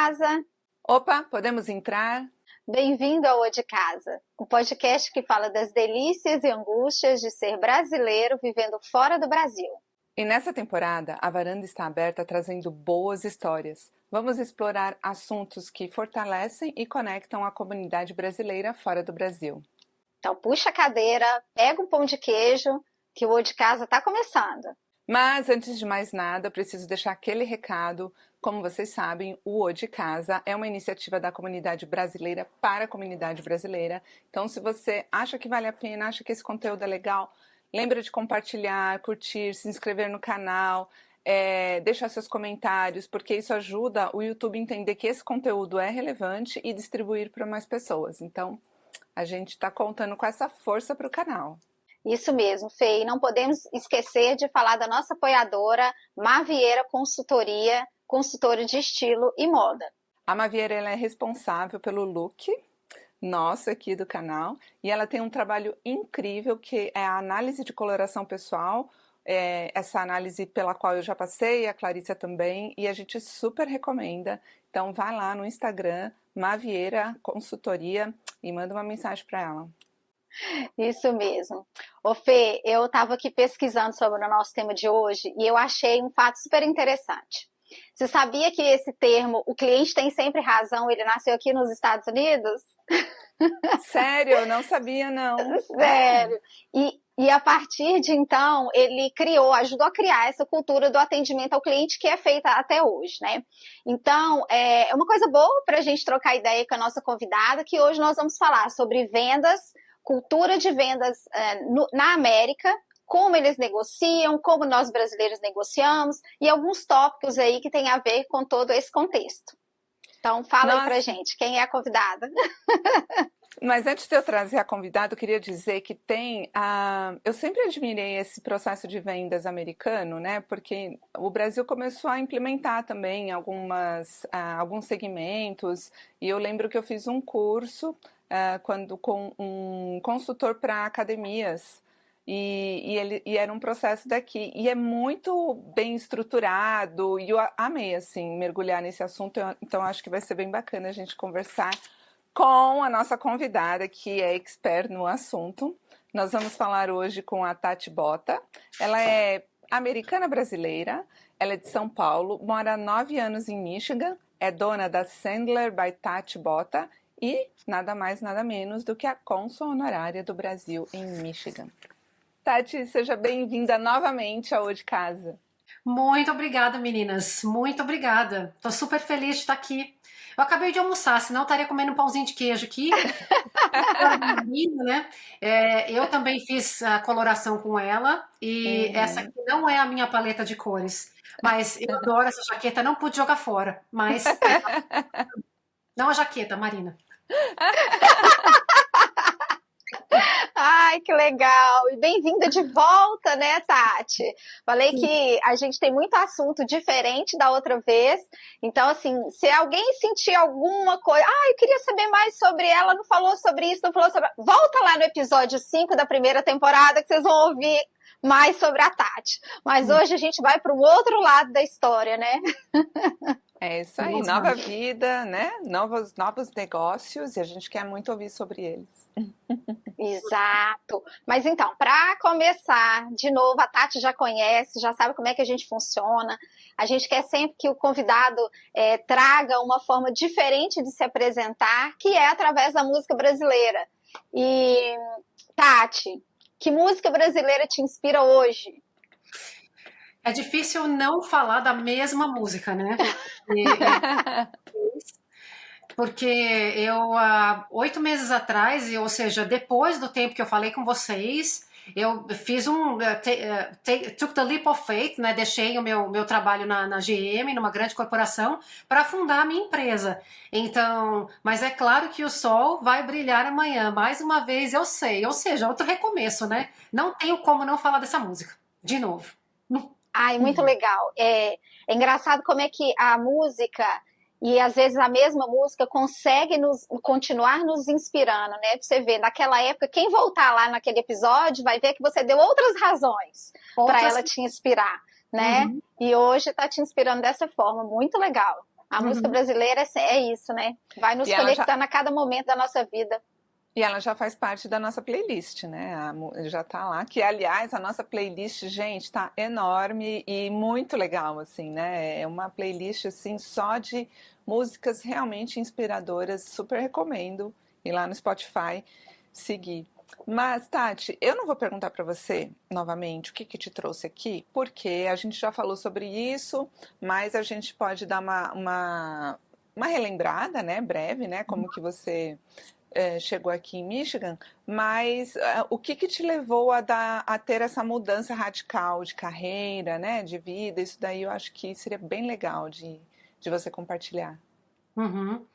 casa! Opa, podemos entrar? Bem-vindo ao O de Casa, um podcast que fala das delícias e angústias de ser brasileiro vivendo fora do Brasil. E nessa temporada, a varanda está aberta trazendo boas histórias. Vamos explorar assuntos que fortalecem e conectam a comunidade brasileira fora do Brasil. Então puxa a cadeira, pega um pão de queijo, que o O de Casa está começando. Mas antes de mais nada, preciso deixar aquele recado. Como vocês sabem, o O de Casa é uma iniciativa da comunidade brasileira para a comunidade brasileira. Então, se você acha que vale a pena, acha que esse conteúdo é legal, lembra de compartilhar, curtir, se inscrever no canal, deixar seus comentários, porque isso ajuda o YouTube a entender que esse conteúdo é relevante e distribuir para mais pessoas. Então, a gente está contando com essa força para o canal. Isso mesmo, Fê. E não podemos esquecer de falar da nossa apoiadora, Mavieira Consultoria, consultora de estilo e moda. A Mavieira ela é responsável pelo look nosso aqui do canal e ela tem um trabalho incrível que é a análise de coloração pessoal, essa análise pela qual eu já passei, a Clarissa também, e a gente super recomenda. Então vai lá no Instagram, Mavieira Consultoria, e manda uma mensagem para ela. Isso mesmo. Ô Fê, eu estava aqui pesquisando sobre o nosso tema de hoje e eu achei um fato super interessante. Você sabia que esse termo, o cliente tem sempre razão, ele nasceu aqui nos Estados Unidos? Sério? Eu não sabia, não. Sério. E a partir de então, ele ajudou a criar essa cultura do atendimento ao cliente que é feita até hoje, né? Então, é uma coisa boa para a gente trocar ideia com a nossa convidada, que hoje nós vamos falar sobre vendas, cultura de vendas na América, como eles negociam, como nós brasileiros negociamos e alguns tópicos aí que tem a ver com todo esse contexto. Então, fala aí pra gente, quem é a convidada? Mas antes de eu trazer a convidada, eu queria dizer que eu sempre admirei esse processo de vendas americano, né? Porque o Brasil começou a implementar também alguns segmentos, e eu lembro que eu fiz um curso com um consultor para academias, e era um processo daqui, e é muito bem estruturado, e eu amei, assim, mergulhar nesse assunto, então acho que vai ser bem bacana a gente conversar com a nossa convidada, que é expert no assunto. Nós vamos falar hoje com a Tati Bota. Ela é americana brasileira, ela é de São Paulo, mora há 9 anos em Michigan, é dona da Sandler by Tati Bota e nada mais, nada menos do que a cônsul honorária do Brasil em Michigan. Tati, seja bem-vinda novamente ao O de Casa. Muito obrigada, meninas. Muito obrigada. Estou super feliz de estar aqui. Eu acabei de almoçar, senão eu estaria comendo um pãozinho de queijo aqui. Né? Eu também fiz a coloração com ela e essa aqui não é a minha paleta de cores. Mas eu adoro essa jaqueta, não pude jogar fora. Mas não a jaqueta, Marina. Ai, que legal! E bem-vinda de volta, né, Tati? Falei Sim. Que a gente tem muito assunto diferente da outra vez. Então, assim, se alguém sentir alguma coisa... eu queria saber mais sobre ela, não falou sobre isso, não falou sobre... Volta lá no episódio 5 da primeira temporada que vocês vão ouvir mais sobre a Tati. Mas hoje a gente vai para um outro lado da história, né? É isso aí, nova vida, né? Novos negócios, e a gente quer muito ouvir sobre eles. Exato. Mas então, para começar, de novo, a Tati já conhece, já sabe como é que a gente funciona. A gente quer sempre que o convidado traga uma forma diferente de se apresentar, que é através da música brasileira. E, Tati, que música brasileira te inspira hoje? É difícil não falar da mesma música, né? Porque eu, há 8 meses atrás, ou seja, depois do tempo que eu falei com vocês, eu fiz took the leap of faith, né? Deixei o meu trabalho na GM, numa grande corporação, para fundar a minha empresa. Então, mas é claro que o sol vai brilhar amanhã, mais uma vez eu sei, ou seja, outro recomeço, né? Não tenho como não falar dessa música, de novo. Ai, muito legal. É engraçado como é que a música... E às vezes a mesma música consegue continuar nos inspirando, né? Pra você ver, naquela época, quem voltar lá naquele episódio vai ver que você deu outras razões para ela te inspirar, né? E hoje tá te inspirando dessa forma, muito legal. A música brasileira é isso, né? Vai nos conectando a cada momento da nossa vida. E ela já faz parte da nossa playlist, né? Já tá lá, que aliás a nossa playlist, gente, tá enorme e muito legal, assim, né? É uma playlist, assim, só de músicas realmente inspiradoras, super recomendo ir lá no Spotify seguir. Mas, Tati, eu não vou perguntar para você novamente o que te trouxe aqui, porque a gente já falou sobre isso, mas a gente pode dar uma relembrada, né, breve, né, como que você chegou aqui em Michigan, mas o que te levou a ter essa mudança radical de carreira, né, de vida? Isso daí eu acho que seria bem legal de você compartilhar. Uhum.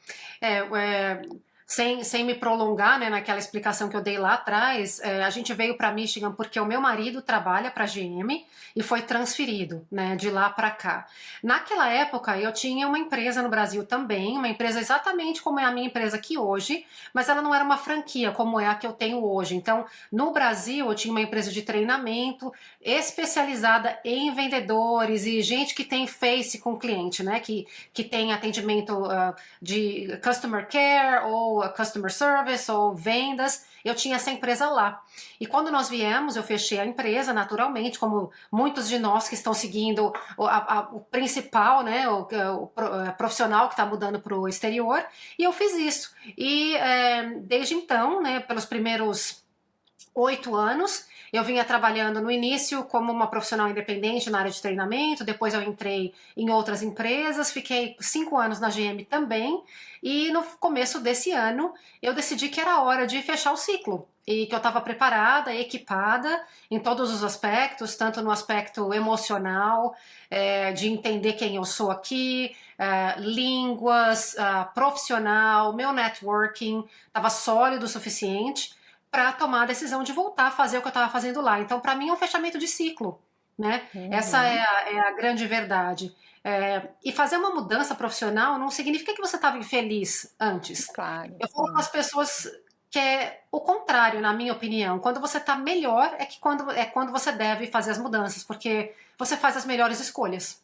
Sem me prolongar, né, naquela explicação que eu dei lá atrás, a gente veio para Michigan porque o meu marido trabalha para a GM e foi transferido, né, de lá para cá. Naquela época, eu tinha uma empresa no Brasil também, uma empresa exatamente como é a minha empresa aqui hoje, mas ela não era uma franquia como é a que eu tenho hoje. Então, no Brasil, eu tinha uma empresa de treinamento especializada em vendedores e gente que tem face com o cliente, né, que tem atendimento de customer care ou customer service ou vendas. Eu tinha essa empresa lá. E quando nós viemos, eu fechei a empresa, naturalmente, como muitos de nós que estão seguindo o principal, né, o profissional que está mudando para o exterior, e eu fiz isso. E desde então, né, pelos primeiros 8 anos, eu vinha trabalhando no início como uma profissional independente na área de treinamento, depois eu entrei em outras empresas, fiquei 5 anos na GM também, e no começo desse ano eu decidi que era hora de fechar o ciclo, e que eu estava preparada, equipada em todos os aspectos, tanto no aspecto emocional, de entender quem eu sou aqui, línguas, profissional, meu networking, estava sólido o suficiente para tomar a decisão de voltar a fazer o que eu estava fazendo lá. Então, para mim, é um fechamento de ciclo, né? Essa é a grande verdade. E fazer uma mudança profissional não significa que você estava infeliz antes. Claro. Eu falo com as pessoas que é o contrário, na minha opinião. Quando você está melhor quando você deve fazer as mudanças, porque você faz as melhores escolhas.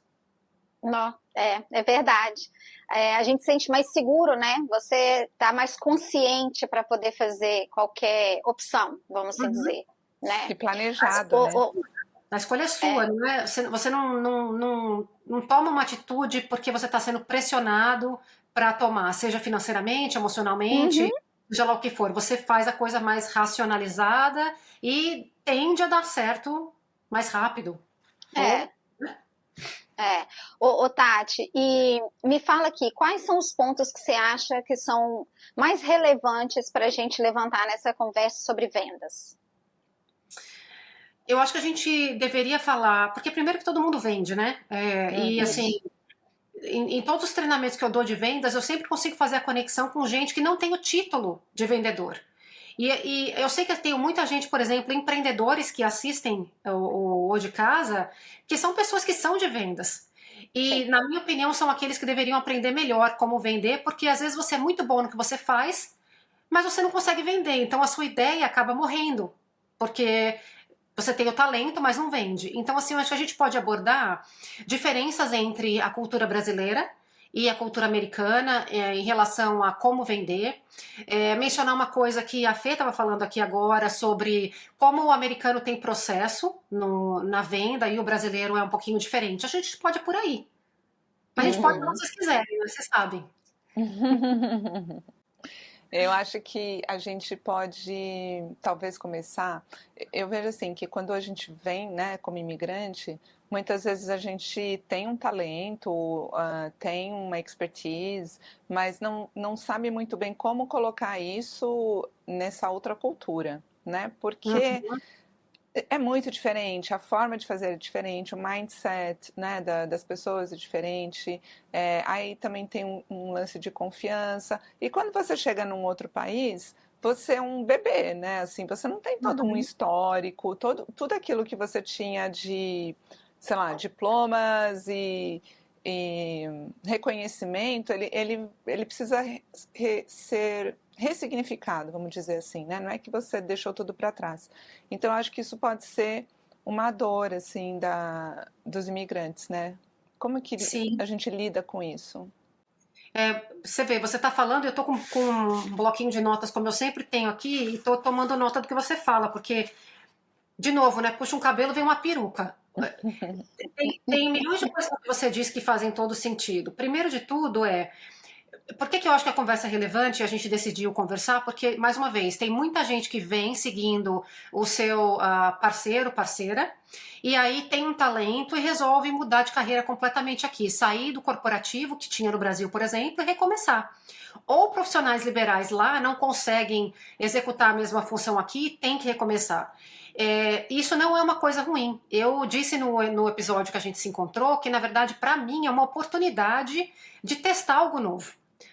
Não, é verdade. A gente se sente mais seguro, né? Você está mais consciente para poder fazer qualquer opção, vamos assim dizer, né? E planejado, né? A escolha é sua, não é? Você não toma uma atitude porque você está sendo pressionado para tomar, seja financeiramente, emocionalmente, seja lá o que for. Você faz a coisa mais racionalizada e tende a dar certo mais rápido. Ô, Tati, e me fala aqui, quais são os pontos que você acha que são mais relevantes para a gente levantar nessa conversa sobre vendas? Eu acho que a gente deveria falar, porque primeiro que todo mundo vende, né? E assim, em todos os treinamentos que eu dou de vendas, eu sempre consigo fazer a conexão com gente que não tem o título de vendedor. E eu sei que eu tenho muita gente, por exemplo, empreendedores que assistem o de casa, que são pessoas que são de vendas. E, na minha opinião, são aqueles que deveriam aprender melhor como vender, porque às vezes você é muito bom no que você faz, mas você não consegue vender. Então a sua ideia acaba morrendo, porque você tem o talento, mas não vende. Então, assim, eu acho que a gente pode abordar diferenças entre a cultura brasileira e a cultura americana em relação a como vender. Mencionar uma coisa que a Fê estava falando aqui agora sobre como o americano tem processo na venda e o brasileiro é um pouquinho diferente. A gente pode ir por aí. A gente pode quando vocês quiserem, né? Vocês sabem. Eu acho que a gente pode, talvez, começar. Eu vejo assim que quando a gente vem, né, como imigrante, muitas vezes a gente tem um talento, tem uma expertise, mas não sabe muito bem como colocar isso nessa outra cultura, né? Porque é muito diferente, a forma de fazer é diferente, o mindset, né, das pessoas é diferente, aí também tem um lance de confiança, e quando você chega num outro país, você é um bebê, né, assim, você não tem todo um histórico, tudo aquilo que você tinha de, sei lá, diplomas e reconhecimento, ele precisa ser ressignificado, vamos dizer assim, né? Não é que você deixou tudo para trás. Então, eu acho que isso pode ser uma dor, assim, dos imigrantes, né? Como que Sim. a gente lida com isso? Você vê, você está falando, eu estou com um bloquinho de notas, como eu sempre tenho aqui, e estou tomando nota do que você fala, porque, de novo, né, puxa um cabelo, vem uma peruca. Tem milhões de coisas que você diz que fazem todo sentido. Primeiro de tudo por que eu acho que a conversa é relevante e a gente decidiu conversar? Porque, mais uma vez, tem muita gente que vem seguindo o seu parceiro, parceira, e aí tem um talento e resolve mudar de carreira completamente aqui, sair do corporativo que tinha no Brasil, por exemplo, e recomeçar. Ou profissionais liberais lá não conseguem executar a mesma função aqui, tem que recomeçar. Isso não é uma coisa ruim. Eu disse no episódio que a gente se encontrou que, na verdade, para mim é uma oportunidade de testar algo novo.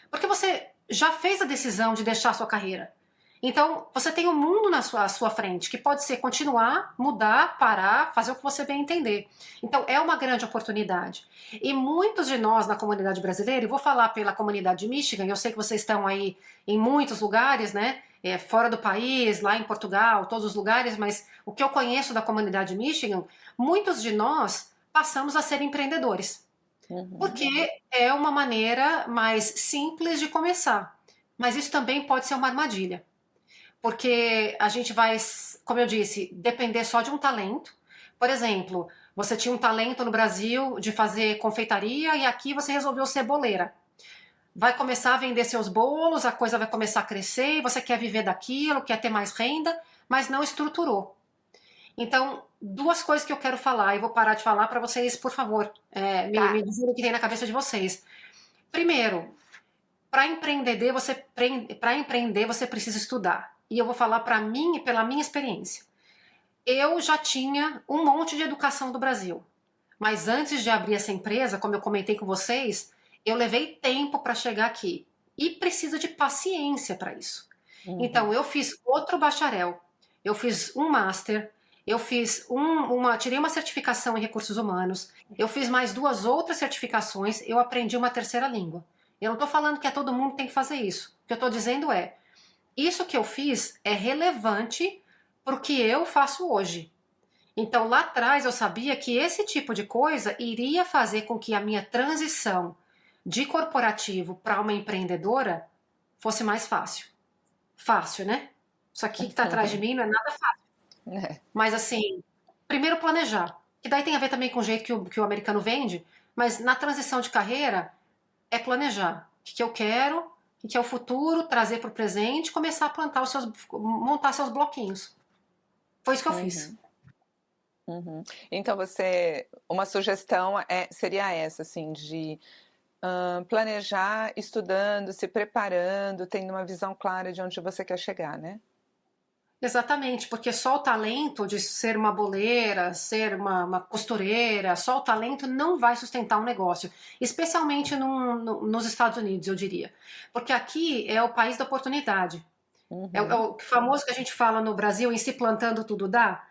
Porque você já fez a decisão de deixar a sua carreira. Então, você tem um mundo na sua frente, que pode ser continuar, mudar, parar, fazer o que você bem entender. Então, é uma grande oportunidade. E muitos de nós na comunidade brasileira, e vou falar pela comunidade de Michigan, eu sei que vocês estão aí em muitos lugares, né? Fora do país, lá em Portugal, todos os lugares, mas o que eu conheço da comunidade de Michigan, muitos de nós passamos a ser empreendedores. Porque é uma maneira mais simples de começar. Mas isso também pode ser uma armadilha. Porque a gente vai, como eu disse, depender só de um talento. Por exemplo, você tinha um talento no Brasil de fazer confeitaria e aqui você resolveu ser boleira. Vai começar a vender seus bolos, a coisa vai começar a crescer, você quer viver daquilo, quer ter mais renda, mas não estruturou. Então, duas coisas que eu quero falar, e vou parar de falar para vocês, por favor, me dizerem o que tem na cabeça de vocês. Primeiro, para empreender você precisa estudar. E eu vou falar para mim, pela minha experiência. Eu já tinha um monte de educação do Brasil, mas antes de abrir essa empresa, como eu comentei com vocês, eu levei tempo para chegar aqui. E precisa de paciência para isso. Então, eu fiz outro bacharel, eu fiz um master, eu fiz tirei uma certificação em recursos humanos, eu fiz mais 2 outras certificações, eu aprendi uma terceira língua. Eu não estou falando que todo mundo tem que fazer isso. O que eu estou dizendo isso que eu fiz é relevante para o que eu faço hoje. Então, lá atrás eu sabia que esse tipo de coisa iria fazer com que a minha transição de corporativo para uma empreendedora fosse mais fácil. Fácil, né? Isso aqui que está atrás de mim não é nada fácil. Mas assim, primeiro planejar. Que daí tem a ver também com o jeito que o americano vende, mas na transição de carreira é planejar. O que eu quero, o que é o futuro, trazer para o presente, começar a montar seus bloquinhos. Foi isso que eu fiz. Então uma sugestão seria essa, assim, de planejar, estudando, se preparando, tendo uma visão clara de onde você quer chegar, né? Exatamente, porque só o talento de ser uma boleira, ser uma costureira, só o talento não vai sustentar um negócio, especialmente nos Estados Unidos, eu diria. Porque aqui é o país da oportunidade. É o famoso que a gente fala no Brasil, em se plantando tudo dá.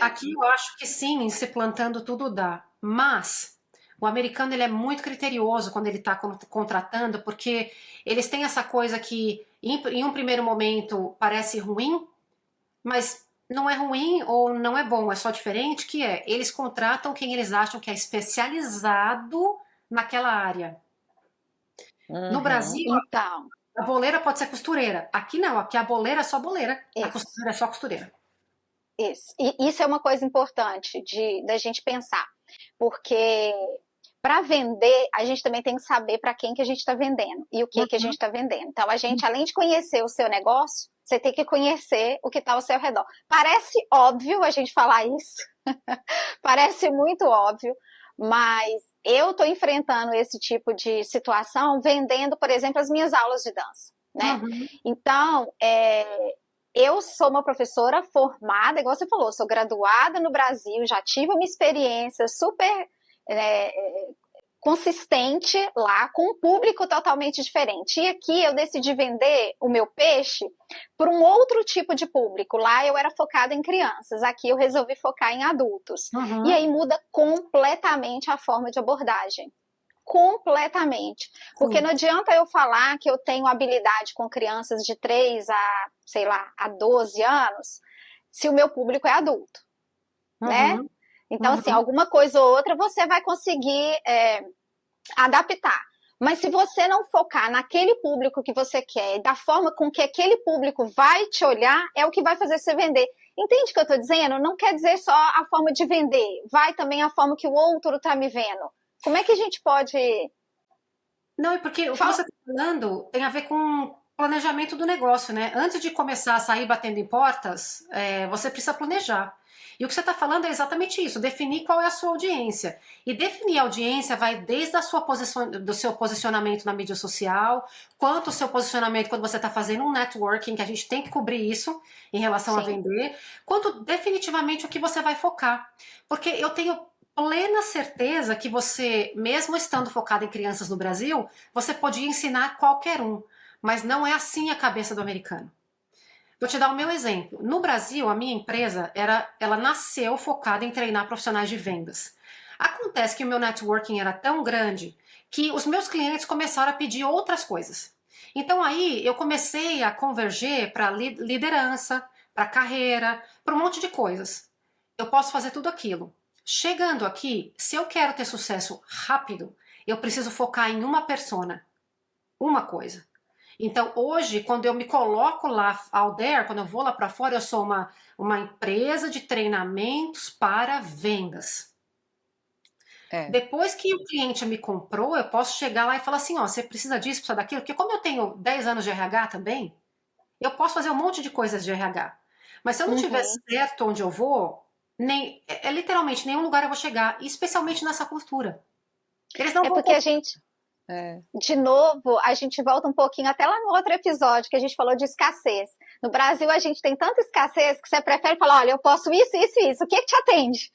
Aqui eu acho que sim, em se plantando tudo dá. Mas o americano ele é muito criterioso quando ele está contratando, porque eles têm essa coisa que em um primeiro momento parece ruim, mas não é ruim ou não é bom, é só diferente, eles contratam quem eles acham que é especializado naquela área. No Brasil, então, a boleira pode ser costureira. Aqui não, aqui a boleira é só boleira, a costureira é só costureira. Isso é uma coisa importante da gente pensar, porque para vender, a gente também tem que saber para quem que a gente está vendendo e o que a gente está vendendo. Então, a gente, além de conhecer o seu negócio, você tem que conhecer o que está ao seu redor. Parece óbvio a gente falar isso, parece muito óbvio, mas eu estou enfrentando esse tipo de situação vendendo, por exemplo, as minhas aulas de dança, né? Então, eu sou uma professora formada, igual você falou, sou graduada no Brasil, já tive uma experiência super consistente lá, com um público totalmente diferente. E aqui eu decidi vender o meu peixe para um outro tipo de público. Lá eu era focada em crianças, aqui eu resolvi focar em adultos. E aí muda completamente a forma de abordagem. Completamente. Porque não adianta eu falar que eu tenho habilidade com crianças de 3 a 12 anos, se o meu público é adulto, né? Então, assim, alguma coisa ou outra você vai conseguir adaptar. Mas se você não focar naquele público que você quer, da forma com que aquele público vai te olhar, é o que vai fazer você vender. Entende o que eu estou dizendo? Não quer dizer só a forma de vender, vai também a forma que o outro está me vendo. Como é que a gente pode... Não, é porque o que você está falando tem a ver com planejamento do negócio, né? Antes de começar a sair batendo em portas, você precisa planejar. E o que você está falando é exatamente isso, definir qual é a sua audiência. E definir a audiência vai desde a do seu posicionamento na mídia social, quanto o seu posicionamento quando você está fazendo um networking, que a gente tem que cobrir isso em relação a vender, quanto definitivamente o que você vai focar. Porque eu tenho plena certeza que você, mesmo estando focado em crianças no Brasil, você podia ensinar qualquer um, mas não é assim a cabeça do americano. Vou te dar o meu exemplo. No Brasil, a minha empresa, ela nasceu focada em treinar profissionais de vendas. Acontece que o meu networking era tão grande que os meus clientes começaram a pedir outras coisas. Então aí eu comecei a converger para liderança, para carreira, para um monte de coisas. Eu posso fazer tudo aquilo. Chegando aqui, se eu quero ter sucesso rápido, eu preciso focar em uma persona, uma coisa. Então, hoje, quando eu me coloco lá out there, quando eu vou lá para fora, eu sou uma empresa de treinamentos para vendas. Depois que o cliente me comprou, eu posso chegar lá e falar assim, ó, você precisa disso, precisa daquilo, porque como eu tenho 10 anos de RH também, eu posso fazer um monte de coisas de RH. Mas se eu não tiver certo onde eu vou, literalmente nenhum lugar eu vou chegar, especialmente nessa cultura. Eles não vão porque a gente... De novo, a gente volta um pouquinho até lá no outro episódio que a gente falou de escassez. No Brasil, a gente tem tanta escassez que você prefere falar, olha, eu posso isso, isso e isso. O que te atende?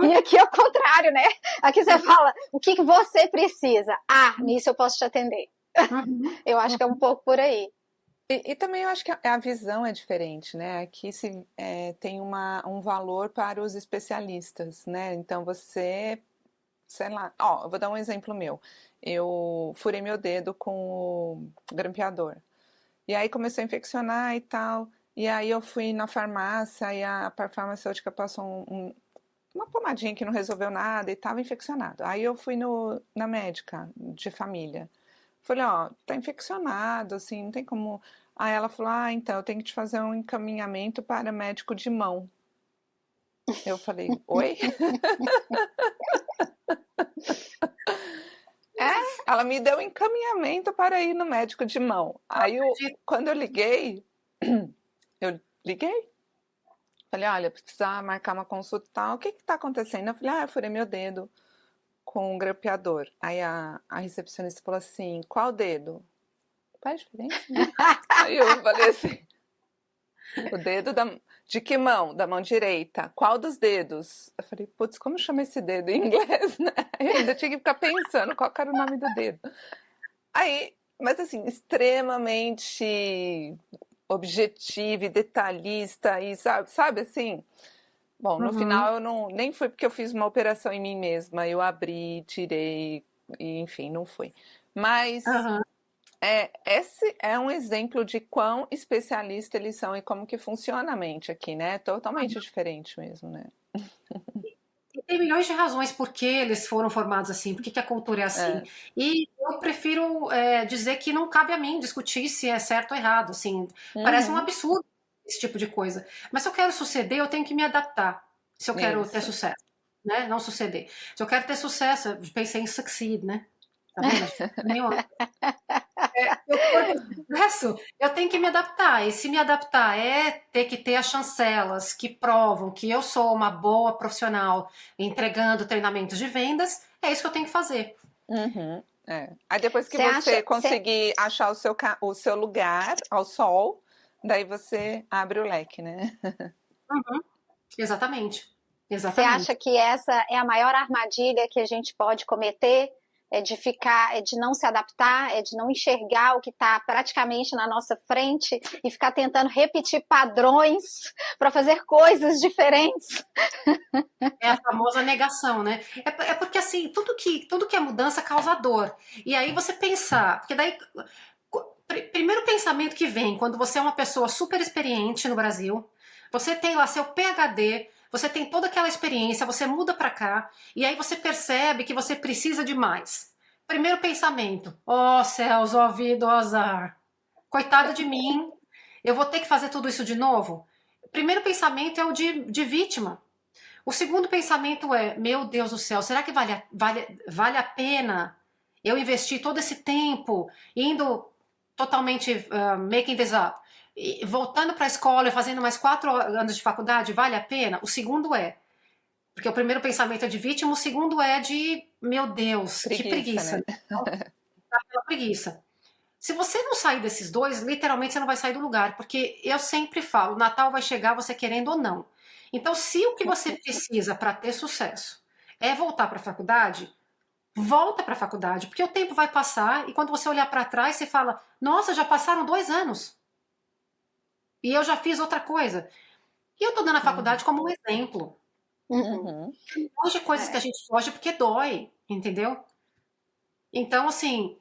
E aqui é o contrário, né? Aqui você fala, o que você precisa? Ah, nisso eu posso te atender. Eu acho que é um pouco por aí. E também eu acho que a visão é diferente, né? Aqui tem um valor para os especialistas, né? Então você, sei lá, eu vou dar um exemplo meu. Eu furei meu dedo com o grampeador. E aí começou a infeccionar e tal. E aí eu fui na farmácia e a farmacêutica passou uma pomadinha que não resolveu nada e estava infeccionado. Aí eu fui na médica de família. Falei, tá infeccionado, assim, não tem como... Aí ela falou, então eu tenho que te fazer um encaminhamento para médico de mão. Eu falei, oi? Ela me deu encaminhamento para ir no médico de mão. Aí, quando eu liguei, falei, olha, precisa marcar uma consulta e tal. O que está acontecendo? Eu falei, eu furei meu dedo com um grampeador. Aí a recepcionista falou assim, qual dedo? Faz diferença, né? Aí eu falei assim, o dedo de que mão? Da mão direita. Qual dos dedos? Eu falei, putz, como chama esse dedo em inglês, né? Eu ainda tinha que ficar pensando qual era o nome do dedo. Aí, mas assim, extremamente objetivo e detalhista e sabe assim? Bom, no final eu nem fui porque eu fiz uma operação em mim mesma. Eu abri, tirei, e, enfim, não fui. Mas... esse é um exemplo de quão especialista eles são e como que funciona a mente aqui, né? Totalmente diferente mesmo, né? E tem milhões de razões por que eles foram formados assim, por que a cultura é assim. E eu prefiro dizer que não cabe a mim discutir se é certo ou errado, assim. Parece um absurdo esse tipo de coisa. Mas se eu quero suceder, eu tenho que me adaptar. Se eu quero ter sucesso, né? Não suceder. Se eu quero ter sucesso, eu pensei em succeed, né? Tá vendo? Eu tenho que me adaptar, e se me adaptar é ter que ter as chancelas que provam que eu sou uma boa profissional entregando treinamentos de vendas, é isso que eu tenho que fazer. Aí depois que você conseguir achar o seu lugar ao sol, daí você abre o leque, né? Exatamente. Você acha que essa é a maior armadilha que a gente pode cometer? É de não se adaptar, é de não enxergar o que está praticamente na nossa frente e ficar tentando repetir padrões para fazer coisas diferentes. É a famosa negação, né? É porque assim, tudo que é mudança causa dor. E aí você pensar, porque daí primeiro pensamento que vem quando você é uma pessoa super experiente no Brasil, você tem lá seu PhD, você tem toda aquela experiência, você muda para cá, e aí você percebe que você precisa de mais. Primeiro pensamento, ó céus, ó vida, ó azar. Coitado de mim, eu vou ter que fazer tudo isso de novo? O primeiro pensamento é o de vítima. O segundo pensamento é, meu Deus do céu, será que vale a pena eu investir todo esse tempo indo totalmente making this up, e voltando para a escola e fazendo mais 4 anos de faculdade, vale a pena? O segundo é, porque o primeiro pensamento é de vítima, o segundo é de, meu Deus, que preguiça. Né? Aquela preguiça. Se você não sair desses dois, literalmente você não vai sair do lugar, porque eu sempre falo, o Natal vai chegar você querendo ou não. Então, se o que você precisa para ter sucesso é voltar para a faculdade, volta para a faculdade, porque o tempo vai passar e quando você olhar para trás, você fala, nossa, já passaram 2 anos. E eu já fiz outra coisa. E eu estou dando a faculdade como um exemplo. Hoje coisas que a gente foge porque dói, entendeu? Então, assim,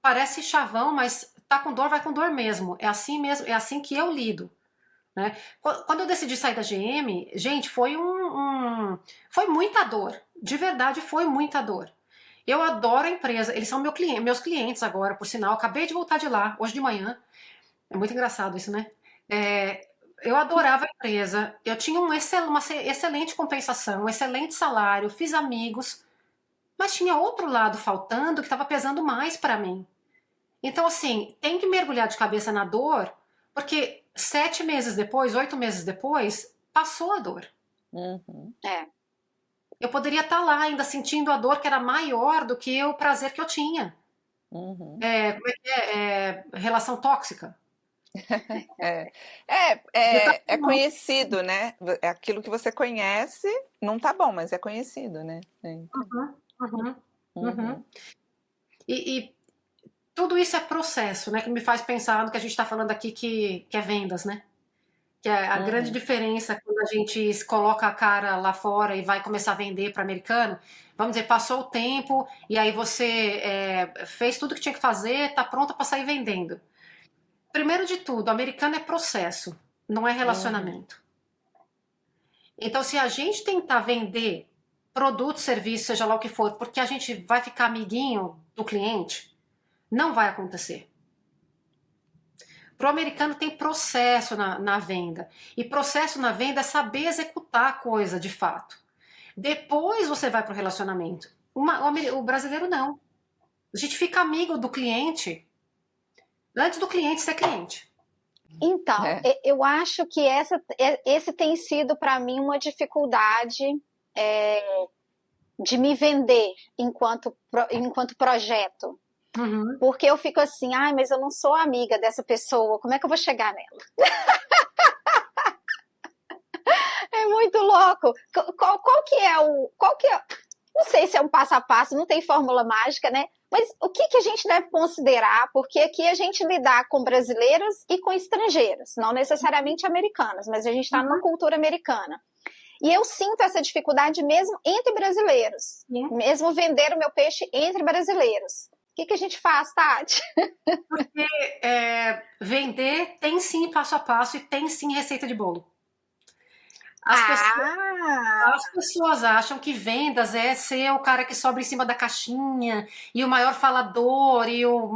parece chavão, mas tá com dor, vai com dor mesmo. É assim mesmo, é assim que eu lido. Né? Quando eu decidi sair da GM, gente, foi foi muita dor. De verdade, foi muita dor. Eu adoro a empresa, eles são meus clientes agora, por sinal. Acabei de voltar de lá, hoje de manhã. É muito engraçado isso, né? Eu adorava a empresa, eu tinha uma excelente compensação, um excelente salário, fiz amigos, mas tinha outro lado faltando que estava pesando mais para mim. Então, assim, tem que mergulhar de cabeça na dor, porque 7 meses depois, 8 meses depois, passou a dor. Eu poderia estar lá ainda sentindo a dor que era maior do que o prazer que eu tinha. Como é que é? Relação tóxica. É conhecido, né? Aquilo que você conhece não tá bom, mas é conhecido, né? E tudo isso é processo, né? Que me faz pensar no que a gente está falando aqui, que é vendas, né? Que é a grande diferença quando a gente coloca a cara lá fora e vai começar a vender para americano. Vamos dizer, passou o tempo e aí você fez tudo que tinha que fazer, tá pronta para sair vendendo. Primeiro de tudo, americano é processo, não é relacionamento. Então, se a gente tentar vender produto, serviço, seja lá o que for, porque a gente vai ficar amiguinho do cliente, não vai acontecer. Para o americano tem processo na venda. E processo na venda é saber executar a coisa de fato. Depois você vai para o relacionamento. O brasileiro não. A gente fica amigo do cliente antes do cliente ser cliente. Então, eu acho que esse tem sido para mim uma dificuldade de me vender enquanto projeto. Porque eu fico assim, mas eu não sou amiga dessa pessoa, como é que eu vou chegar nela? É muito louco. Qual que é não sei se é um passo a passo, não tem fórmula mágica, né? Mas o que a gente deve considerar? Porque aqui a gente lidar com brasileiros e com estrangeiros, não necessariamente americanos, mas a gente está numa cultura americana. E eu sinto essa dificuldade mesmo entre brasileiros, mesmo vender o meu peixe entre brasileiros. O que a gente faz, Tati? Porque vender tem sim passo a passo e tem sim receita de bolo. As pessoas acham que vendas é ser o cara que sobra em cima da caixinha e o maior falador e o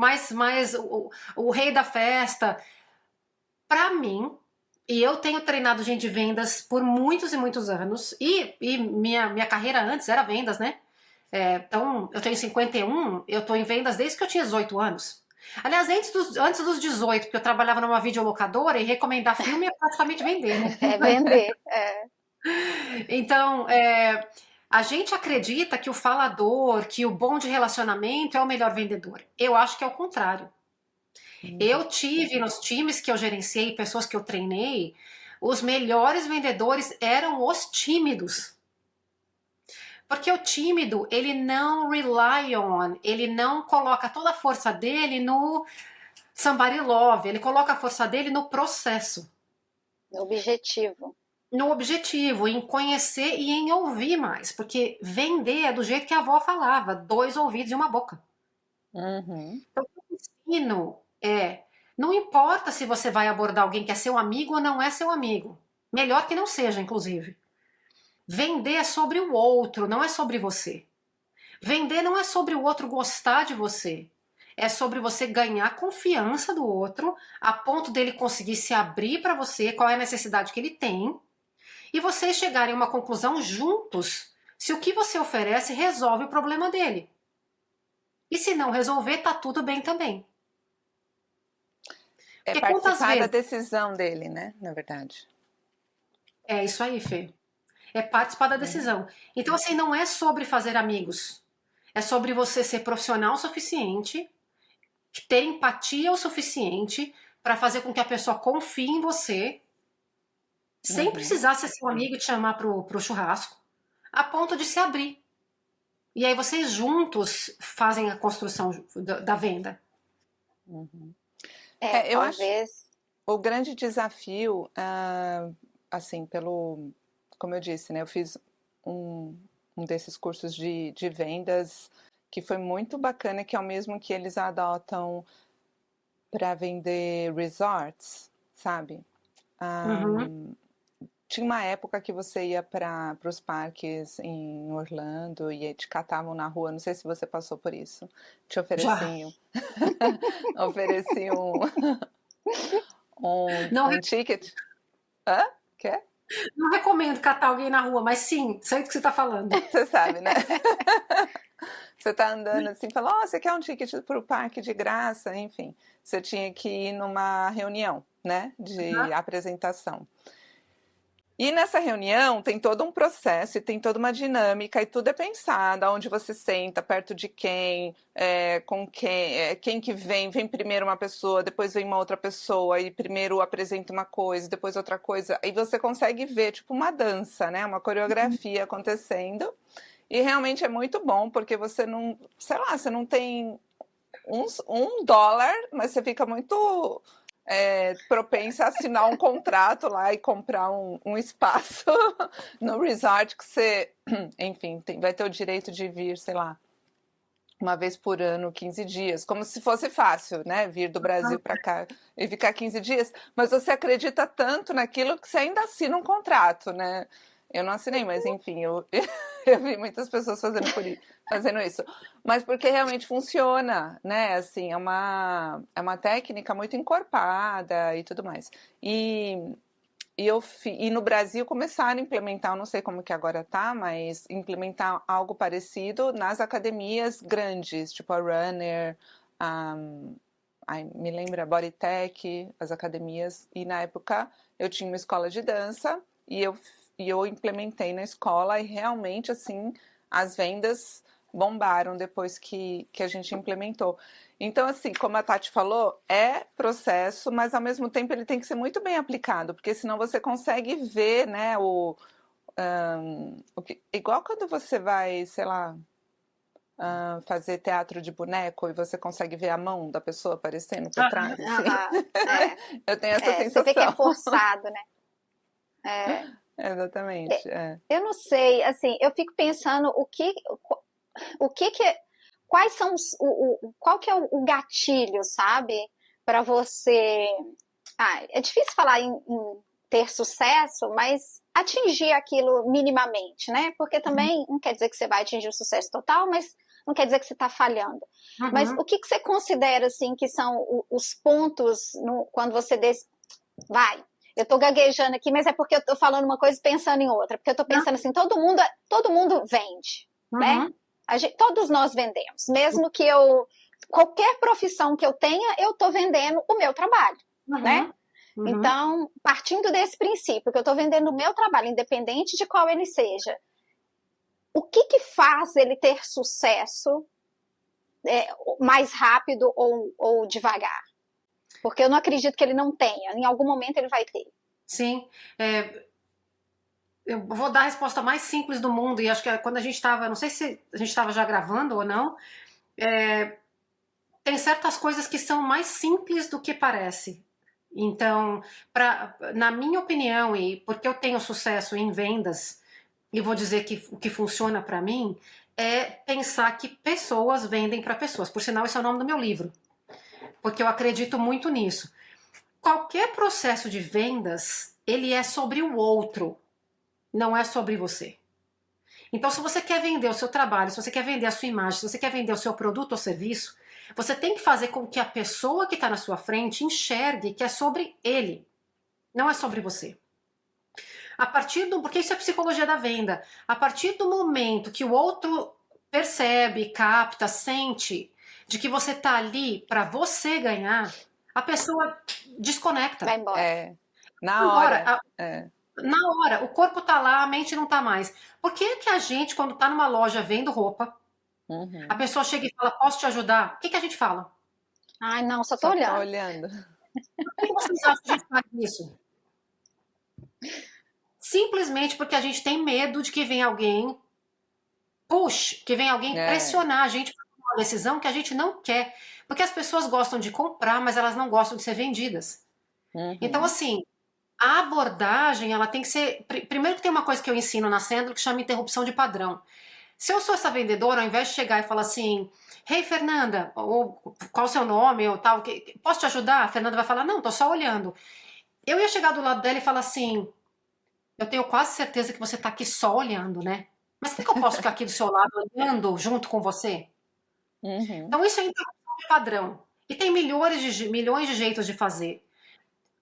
o rei da festa. Para mim, e eu tenho treinado gente de vendas por muitos e muitos anos, e minha carreira antes era vendas, né? Então, eu tenho 51, eu tô em vendas desde que eu tinha 18 anos. Aliás, antes dos 18, porque eu trabalhava numa videolocadora e recomendar filme é praticamente vender, né? Vender, Então, a gente acredita que o falador, que o bom de relacionamento é o melhor vendedor. Eu acho que é o contrário. Eu tive nos times que eu gerenciei, pessoas que eu treinei, os melhores vendedores eram os tímidos. Porque o tímido, ele não rely on, ele não coloca toda a força dele no somebody love, ele coloca a força dele no processo. No objetivo, em conhecer e em ouvir mais. Porque vender é do jeito que a avó falava, 2 ouvidos e uma boca. Então, o ensino não importa se você vai abordar alguém que é seu amigo ou não é seu amigo. Melhor que não seja, inclusive. Vender é sobre o outro, não é sobre você. Vender não é sobre o outro gostar de você. É sobre você ganhar confiança do outro, a ponto dele conseguir se abrir para você, qual é a necessidade que ele tem, e vocês chegarem a uma conclusão juntos, se o que você oferece resolve o problema dele. E se não resolver, tá tudo bem também. É Porque quantas participar da vezes... decisão dele, né? Na verdade. É isso aí, Fê. É participar da decisão. Então, assim, não é sobre fazer amigos. É sobre você ser profissional o suficiente, ter empatia o suficiente para fazer com que a pessoa confie em você, sem precisar ser seu amigo e te chamar pro churrasco, a ponto de se abrir. E aí vocês juntos fazem a construção da venda. Eu acho talvez. o grande desafio, assim, como eu disse, né? Eu fiz um desses cursos de vendas que foi muito bacana, que é o mesmo que eles adotam para vender resorts, sabe? Tinha uma época que você ia para os parques em Orlando e te catavam na rua, não sei se você passou por isso. Te ofereciam, ofereciam um ticket. Hã? Quer? Não recomendo catar alguém na rua, mas sim, sei do que você está falando. Você sabe, né? Você tá andando assim, fala, você quer um ticket para o parque de graça? Enfim, você tinha que ir numa reunião, né, de apresentação. E nessa reunião tem todo um processo e tem toda uma dinâmica e tudo é pensado, onde você senta, perto de quem, com quem que vem primeiro uma pessoa, depois vem uma outra pessoa e primeiro apresenta uma coisa, depois outra coisa. Aí você consegue ver, tipo uma dança, né, uma coreografia acontecendo e realmente é muito bom porque você não, sei lá, você não tem $1, mas você fica muito... propensa a assinar um contrato lá e comprar um espaço no resort que você, enfim, vai ter o direito de vir, sei lá, uma vez por ano, 15 dias, como se fosse fácil, né, vir do Brasil para cá e ficar 15 dias, mas você acredita tanto naquilo que você ainda assina um contrato, né? Eu não assinei, mas enfim, eu vi muitas pessoas fazendo isso. Mas porque realmente funciona, né? Assim, é uma técnica muito encorpada e tudo mais. E no Brasil começaram a implementar, eu não sei como que agora tá, mas implementar algo parecido nas academias grandes, tipo a Runner, me lembra a Bodytech, as academias. E na época eu tinha uma escola de dança e eu implementei na escola e realmente, assim, as vendas bombaram depois que a gente implementou. Então, assim, como a Tati falou, é processo, mas ao mesmo tempo ele tem que ser muito bem aplicado, porque senão você consegue ver, né, igual quando você vai, sei lá, fazer teatro de boneco e você consegue ver a mão da pessoa aparecendo por trás. Assim. Eu tenho essa sensação. Você vê que é forçado, né? Exatamente. Eu não sei, assim, eu fico pensando quais são qual que é o gatilho, sabe, para você. É difícil falar em ter sucesso, mas atingir aquilo minimamente, né? Porque também não quer dizer que você vai atingir o sucesso total, mas não quer dizer que você está falhando. Mas o que você considera assim que são os pontos quando você vai? Eu estou gaguejando aqui, mas é porque eu estou falando uma coisa e pensando em outra. Porque eu estou pensando assim, todo mundo vende, né? Todos nós vendemos. Mesmo que qualquer profissão que eu tenha, eu estou vendendo o meu trabalho, né? Então, partindo desse princípio, que eu estou vendendo o meu trabalho, independente de qual ele seja, o que faz ele ter sucesso mais rápido ou devagar? Porque eu não acredito que ele não tenha. Em algum momento ele vai ter. Sim. Eu vou dar a resposta mais simples do mundo. E acho que quando a gente estava... Não sei se a gente estava já gravando ou não. Tem certas coisas que são mais simples do que parece. Então, na minha opinião, e porque eu tenho sucesso em vendas, e vou dizer que o que funciona para mim, é pensar que pessoas vendem para pessoas. Por sinal, esse é o nome do meu livro. Porque eu acredito muito nisso. Qualquer processo de vendas, ele é sobre o outro, não é sobre você. Então, se você quer vender o seu trabalho, se você quer vender a sua imagem, se você quer vender o seu produto ou serviço, você tem que fazer com que a pessoa que está na sua frente enxergue que é sobre ele, não é sobre você. Porque isso é psicologia da venda. A partir do momento que o outro percebe, capta, sente de que você está ali para você ganhar, a pessoa desconecta. Vai embora. Na hora. Na hora, o corpo tá lá, a mente não tá mais. Por que que a gente, quando tá numa loja vendo roupa, a pessoa chega e fala, posso te ajudar? O que que a gente fala? Ai, não, só tô olhando. Por que vocês acham que a gente faz isso? Simplesmente porque a gente tem medo de que venha alguém que venha alguém pressionar a gente para tomar uma decisão que a gente não quer. Porque as pessoas gostam de comprar, mas elas não gostam de ser vendidas. Então, assim, a abordagem, ela tem que ser... Primeiro que tem uma coisa que eu ensino na Sandro que chama interrupção de padrão. Se eu sou essa vendedora, ao invés de chegar e falar assim, hey, Fernanda, ou qual o seu nome, ou tal, posso te ajudar? A Fernanda vai falar, não, tô só olhando. Eu ia chegar do lado dela e falar assim, eu tenho quase certeza que você tá aqui só olhando, né? Mas será que eu posso ficar aqui do seu lado olhando junto com você? Então isso é interrupção de padrão. E tem milhões de jeitos de fazer.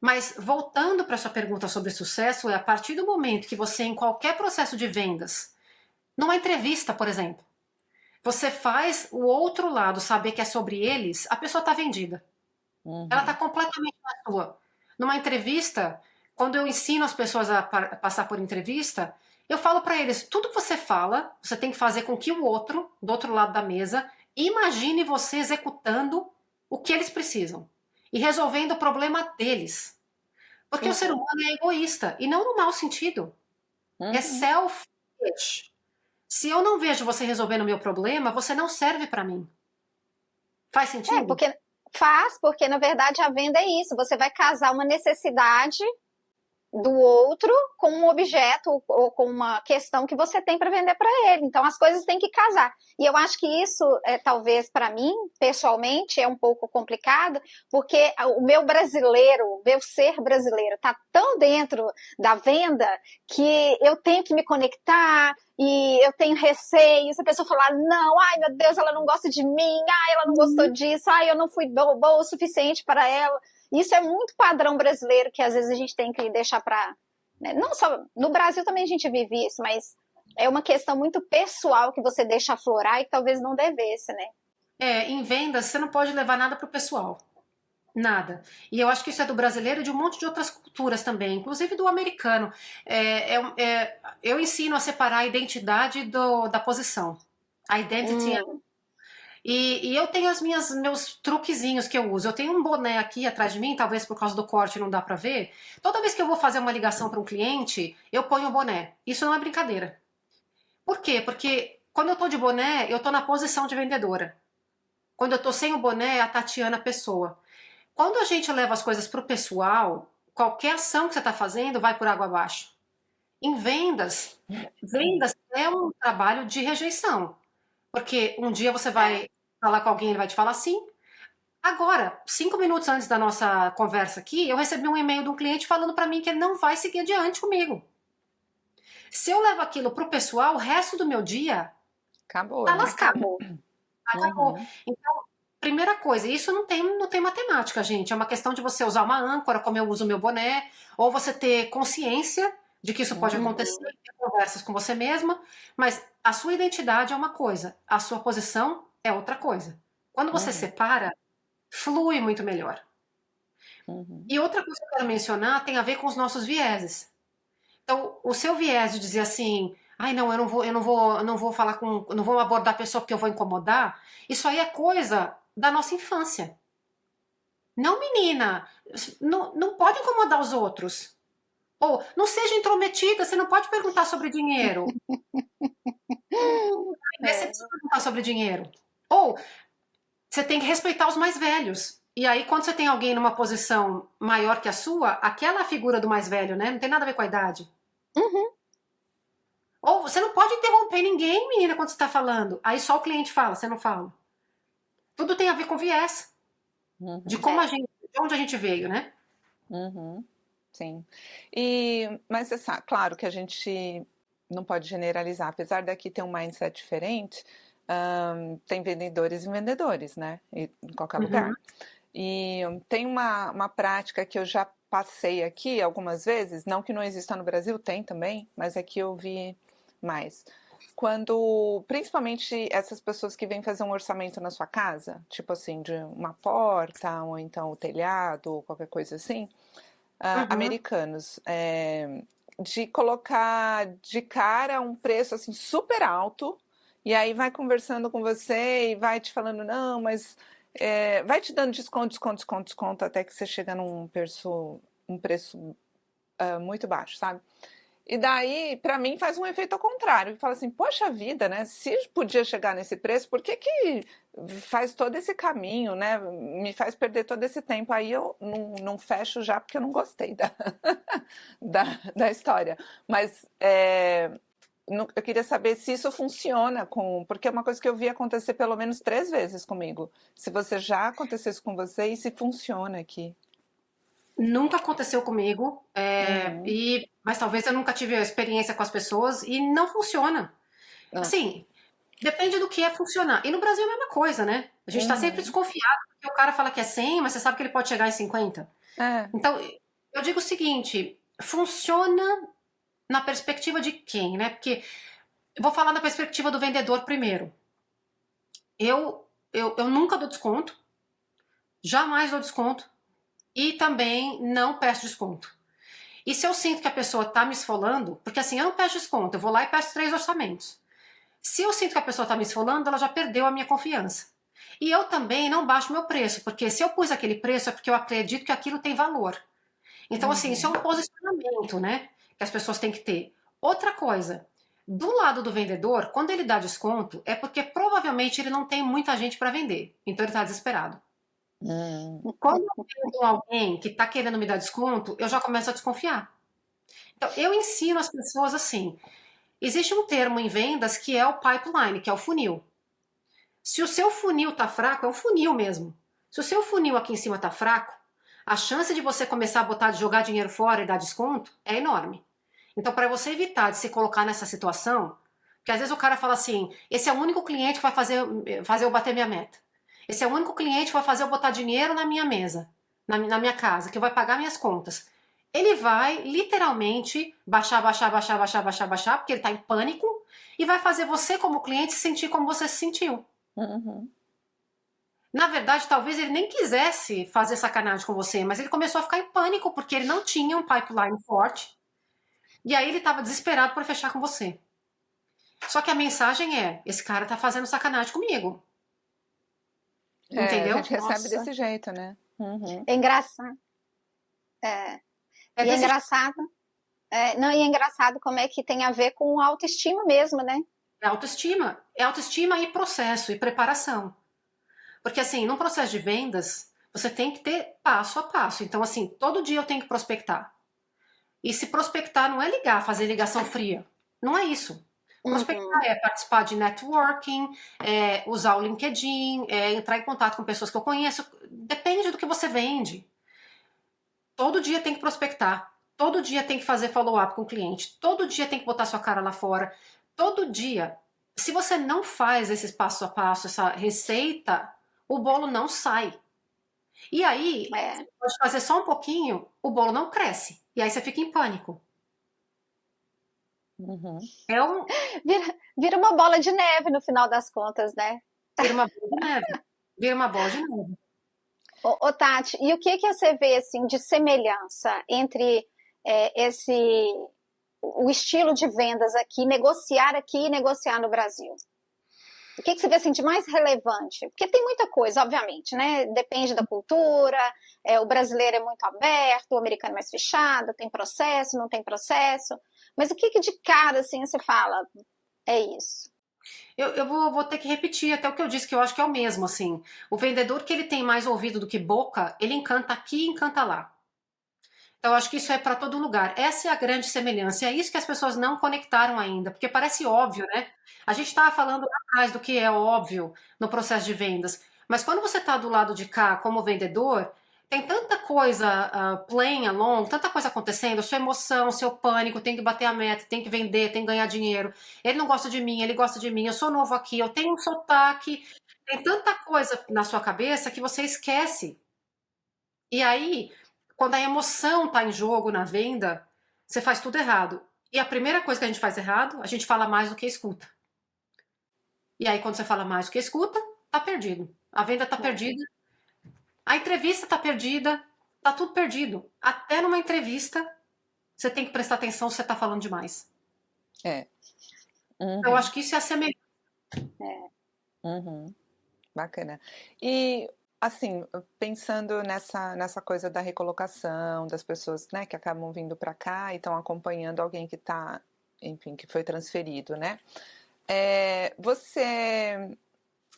Mas voltando para sua pergunta sobre sucesso, é a partir do momento que você, em qualquer processo de vendas, numa entrevista, por exemplo, você faz o outro lado saber que é sobre eles, a pessoa está vendida. Ela está completamente na sua. Numa entrevista, quando eu ensino as pessoas a passar por entrevista, eu falo para eles, tudo que você fala, você tem que fazer com que o outro, do outro lado da mesa, imagine você executando o que eles precisam e resolvendo o problema deles. Porque o ser humano é egoísta, e não no mau sentido. É selfish. Se eu não vejo você resolvendo o meu problema, você não serve para mim. Faz sentido? Porque na verdade a venda é isso. Você vai casar uma necessidade do outro com um objeto ou com uma questão que você tem para vender para ele. Então as coisas têm que casar. E eu acho que isso, talvez para mim, pessoalmente, é um pouco complicado, porque o meu ser brasileiro, está tão dentro da venda que eu tenho que me conectar e eu tenho receio. Se a pessoa falar, não, ai meu Deus, ela não gosta de mim, ai, ela não gostou disso, ai, eu não fui boa o suficiente para ela. Isso é muito padrão brasileiro que às vezes a gente tem que deixar para... Né? Não só no Brasil também a gente vive isso, mas é uma questão muito pessoal que você deixa aflorar e que talvez não devesse, né? Em vendas você não pode levar nada pro pessoal. Nada. E eu acho que isso é do brasileiro e de um monte de outras culturas também, inclusive do americano. Eu ensino a separar a identidade da posição. A identity E eu tenho meus truquezinhos que eu uso. Eu tenho um boné aqui atrás de mim, talvez por causa do corte não dá pra ver. Toda vez que eu vou fazer uma ligação para um cliente, eu ponho o boné. Isso não é brincadeira. Por quê? Porque quando eu tô de boné, eu tô na posição de vendedora. Quando eu tô sem o boné, é a Tatiana pessoa. Quando a gente leva as coisas pro pessoal, qualquer ação que você tá fazendo vai por água abaixo. Em vendas é um trabalho de rejeição. Porque um dia você vai falar com alguém, ele vai te falar sim. Agora, 5 minutos antes da nossa conversa aqui, eu recebi um e-mail de um cliente falando para mim que ele não vai seguir adiante comigo. Se eu levo aquilo pro pessoal, o resto do meu dia acabou. Tá lascado. Acabou. Então, primeira coisa, isso não tem matemática, gente. É uma questão de você usar uma âncora, como eu uso o meu boné, ou você ter consciência de que isso pode acontecer, ter conversas com você mesma, mas a sua identidade é uma coisa, a sua posição é outra coisa. Quando você separa, flui muito melhor. E outra coisa que eu quero mencionar tem a ver com os nossos vieses. Então, o seu viés de dizer assim, ai não, eu não vou falar não vou abordar a pessoa porque eu vou incomodar, isso aí é coisa da nossa infância. Não, menina, não pode incomodar os outros. Ou, não seja intrometida, você não pode perguntar sobre dinheiro. Você precisa perguntar sobre dinheiro. Ou, você tem que respeitar os mais velhos. E aí, quando você tem alguém numa posição maior que a sua, aquela figura do mais velho, né? Não tem nada a ver com a idade. Ou, você não pode interromper ninguém, menina, quando você está falando. Aí só o cliente fala, você não fala. Tudo tem a ver com viés. De como de onde a gente veio, né? Sim. Mas claro que a gente não pode generalizar. Apesar daqui ter um mindset diferente, tem vendedores e vendedores, né? Em qualquer lugar. E tem uma prática que eu já passei aqui algumas vezes, não que não exista no Brasil, tem também, mas aqui eu vi mais. Quando, principalmente essas pessoas que vêm fazer um orçamento na sua casa, tipo assim, de uma porta, ou então o telhado, ou qualquer coisa assim, americanos, de colocar de cara um preço assim super alto, e aí vai conversando com você e vai te falando, não, mas vai te dando desconto, até que você chega num um preço muito baixo, sabe? E daí, para mim, faz um efeito ao contrário. Fala assim, poxa vida, né? Se podia chegar nesse preço, por que que faz todo esse caminho, né? Me faz perder todo esse tempo. Aí eu não fecho já, porque eu não gostei da história. Mas eu queria saber se isso funciona porque é uma coisa que eu vi acontecer pelo menos 3 vezes comigo. Se você já acontecesse com você e se funciona aqui. Nunca aconteceu comigo, mas talvez eu nunca tive a experiência com as pessoas e não funciona. Assim, depende do que é funcionar. E no Brasil é a mesma coisa, né? A gente tá sempre desconfiado, porque o cara fala que é 100, mas você sabe que ele pode chegar em 50. Então, eu digo o seguinte, funciona na perspectiva de quem, né? Porque eu vou falar na perspectiva do vendedor primeiro. Eu nunca dou desconto, jamais dou desconto e também não peço desconto. E se eu sinto que a pessoa tá me esfolando, porque assim, eu não peço desconto, eu vou lá e peço 3 orçamentos. Se eu sinto que a pessoa tá me esfolando, ela já perdeu a minha confiança. E eu também não baixo meu preço, porque se eu pus aquele preço é porque eu acredito que aquilo tem valor. Então, assim, isso é um posicionamento, né? Que as pessoas têm que ter. Outra coisa, do lado do vendedor, quando ele dá desconto, é porque provavelmente ele não tem muita gente para vender. Então ele tá desesperado. Quando eu tenho alguém que está querendo me dar desconto, eu já começo a desconfiar. Então, eu ensino as pessoas assim. Existe um termo em vendas que é o pipeline, que é o funil. Se o seu funil está fraco, é um funil mesmo. Se o seu funil aqui em cima está fraco, a chance de você começar a botar, de jogar dinheiro fora e dar desconto é enorme. Então, para você evitar de se colocar nessa situação, porque às vezes o cara fala assim, esse é o único cliente que vai fazer eu bater minha meta. Esse é o único cliente que vai fazer eu botar dinheiro na minha mesa, na minha casa, que vai pagar minhas contas. Ele vai literalmente baixar, porque ele está em pânico e vai fazer você como cliente se sentir como você se sentiu. Na verdade, talvez ele nem quisesse fazer sacanagem com você, mas ele começou a ficar em pânico porque ele não tinha um pipeline forte e aí ele estava desesperado por fechar com você. Só que a mensagem é, esse cara tá fazendo sacanagem comigo. Entendeu? A gente recebe desse jeito, né? É engraçado. E é engraçado. Não, e é engraçado como é que tem a ver com autoestima mesmo, né? É autoestima. É autoestima e processo e preparação. Porque assim, num processo de vendas, você tem que ter passo a passo. Então, assim, todo dia eu tenho que prospectar. E se prospectar não é ligar, fazer ligação fria. Não é isso. Prospectar é participar de networking, usar o LinkedIn, entrar em contato com pessoas que eu conheço. Depende do que você vende. Todo dia tem que prospectar. Todo dia tem que fazer follow-up com o cliente. Todo dia tem que botar sua cara lá fora. Todo dia. Se você não faz esse passo a passo, essa receita, o bolo não sai. E aí, você pode fazer só um pouquinho, o bolo não cresce. E aí você fica em pânico. Vira uma bola de neve no final das contas, né? Vira uma bola de neve. Vira uma bola de neve. Ô, Tati, e o que você vê assim de semelhança entre o estilo de vendas aqui e negociar no Brasil? O que você vê assim, de mais relevante? Porque tem muita coisa, obviamente, né? Depende da cultura, o brasileiro é muito aberto, o americano é mais fechado, tem processo, não tem processo. Mas o que de cara, assim, você fala, é isso? Eu vou ter que repetir até o que eu disse, que eu acho que é o mesmo, assim. O vendedor que ele tem mais ouvido do que boca, ele encanta aqui e encanta lá. Então, eu acho que isso é para todo lugar. Essa é a grande semelhança. E é isso que as pessoas não conectaram ainda, porque parece óbvio, né? A gente estava falando lá atrás do que é óbvio no processo de vendas. Mas quando você está do lado de cá como vendedor, tem tanta coisa playing along, tanta coisa acontecendo, sua emoção, seu pânico, tem que bater a meta, tem que vender, tem que ganhar dinheiro. Ele não gosta de mim, ele gosta de mim, eu sou novo aqui, eu tenho um sotaque. Tem tanta coisa na sua cabeça que você esquece. E aí, quando a emoção está em jogo na venda, você faz tudo errado. E a primeira coisa que a gente faz errado, a gente fala mais do que escuta. E aí, quando você fala mais do que escuta, tá perdido. A venda tá perdida, a entrevista tá perdida, tá tudo perdido. Até numa entrevista, você tem que prestar atenção se você tá falando demais. É. Uhum. Eu acho que isso é a semelhança. Uhum. Bacana. E, assim, pensando nessa coisa da recolocação, das pessoas, né, que acabam vindo para cá e estão acompanhando alguém que está, enfim, que foi transferido, né?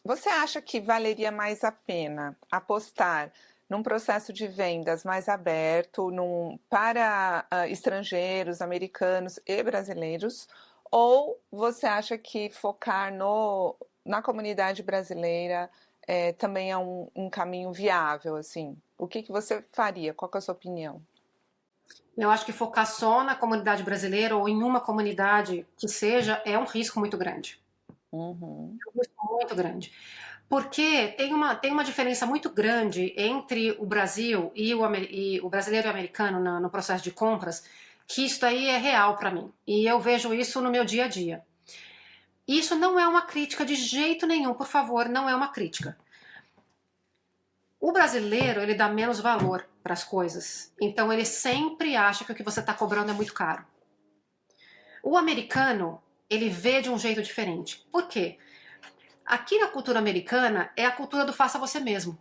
Você acha que valeria mais a pena apostar num processo de vendas mais aberto para estrangeiros, americanos e brasileiros? Ou você acha que focar na comunidade brasileira também é um caminho viável, assim? O que você faria? Qual que é a sua opinião? Eu acho que focar só na comunidade brasileira ou em uma comunidade que seja é um risco muito grande. Uhum. É um risco muito grande. Porque tem uma diferença muito grande entre o Brasil e o brasileiro e o americano no processo de compras, que isso aí é real para mim. E eu vejo isso no meu dia a dia. Isso não é uma crítica de jeito nenhum, por favor, não é uma crítica. O brasileiro, ele dá menos valor para as coisas. Então, ele sempre acha que o que você está cobrando é muito caro. O americano, ele vê de um jeito diferente. Por quê? Aqui na cultura americana é a cultura do faça você mesmo,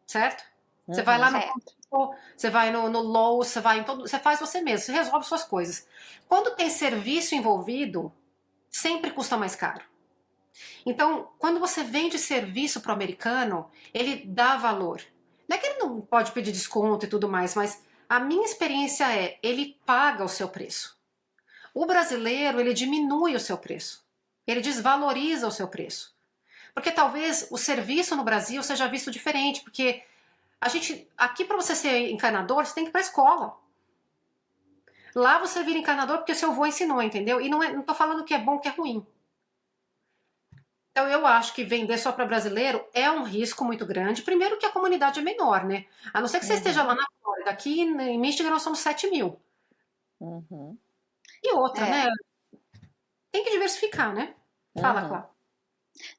certo? Você vai lá no você vai no Lowe's, você vai em todo, você faz você mesmo, você resolve suas coisas. Quando tem serviço envolvido, sempre custa mais caro. Então, quando você vende serviço para o americano, ele dá valor. Não é que ele não pode pedir desconto e tudo mais, mas a minha experiência é, ele paga o seu preço. O brasileiro, ele diminui o seu preço. Ele desvaloriza o seu preço. Porque talvez o serviço no Brasil seja visto diferente, porque aqui para você ser encanador, você tem que ir para a escola. Lá você vira encanador porque seu avô ensinou, entendeu? E não tô falando que é bom, que é ruim. Então eu acho que vender só para brasileiro é um risco muito grande. Primeiro que a comunidade é menor, né? A não ser que você esteja lá na Flórida. Aqui em Michigan nós somos 7 mil. Uhum. E outra, né? Tem que diversificar, né? Fala, Cláudia.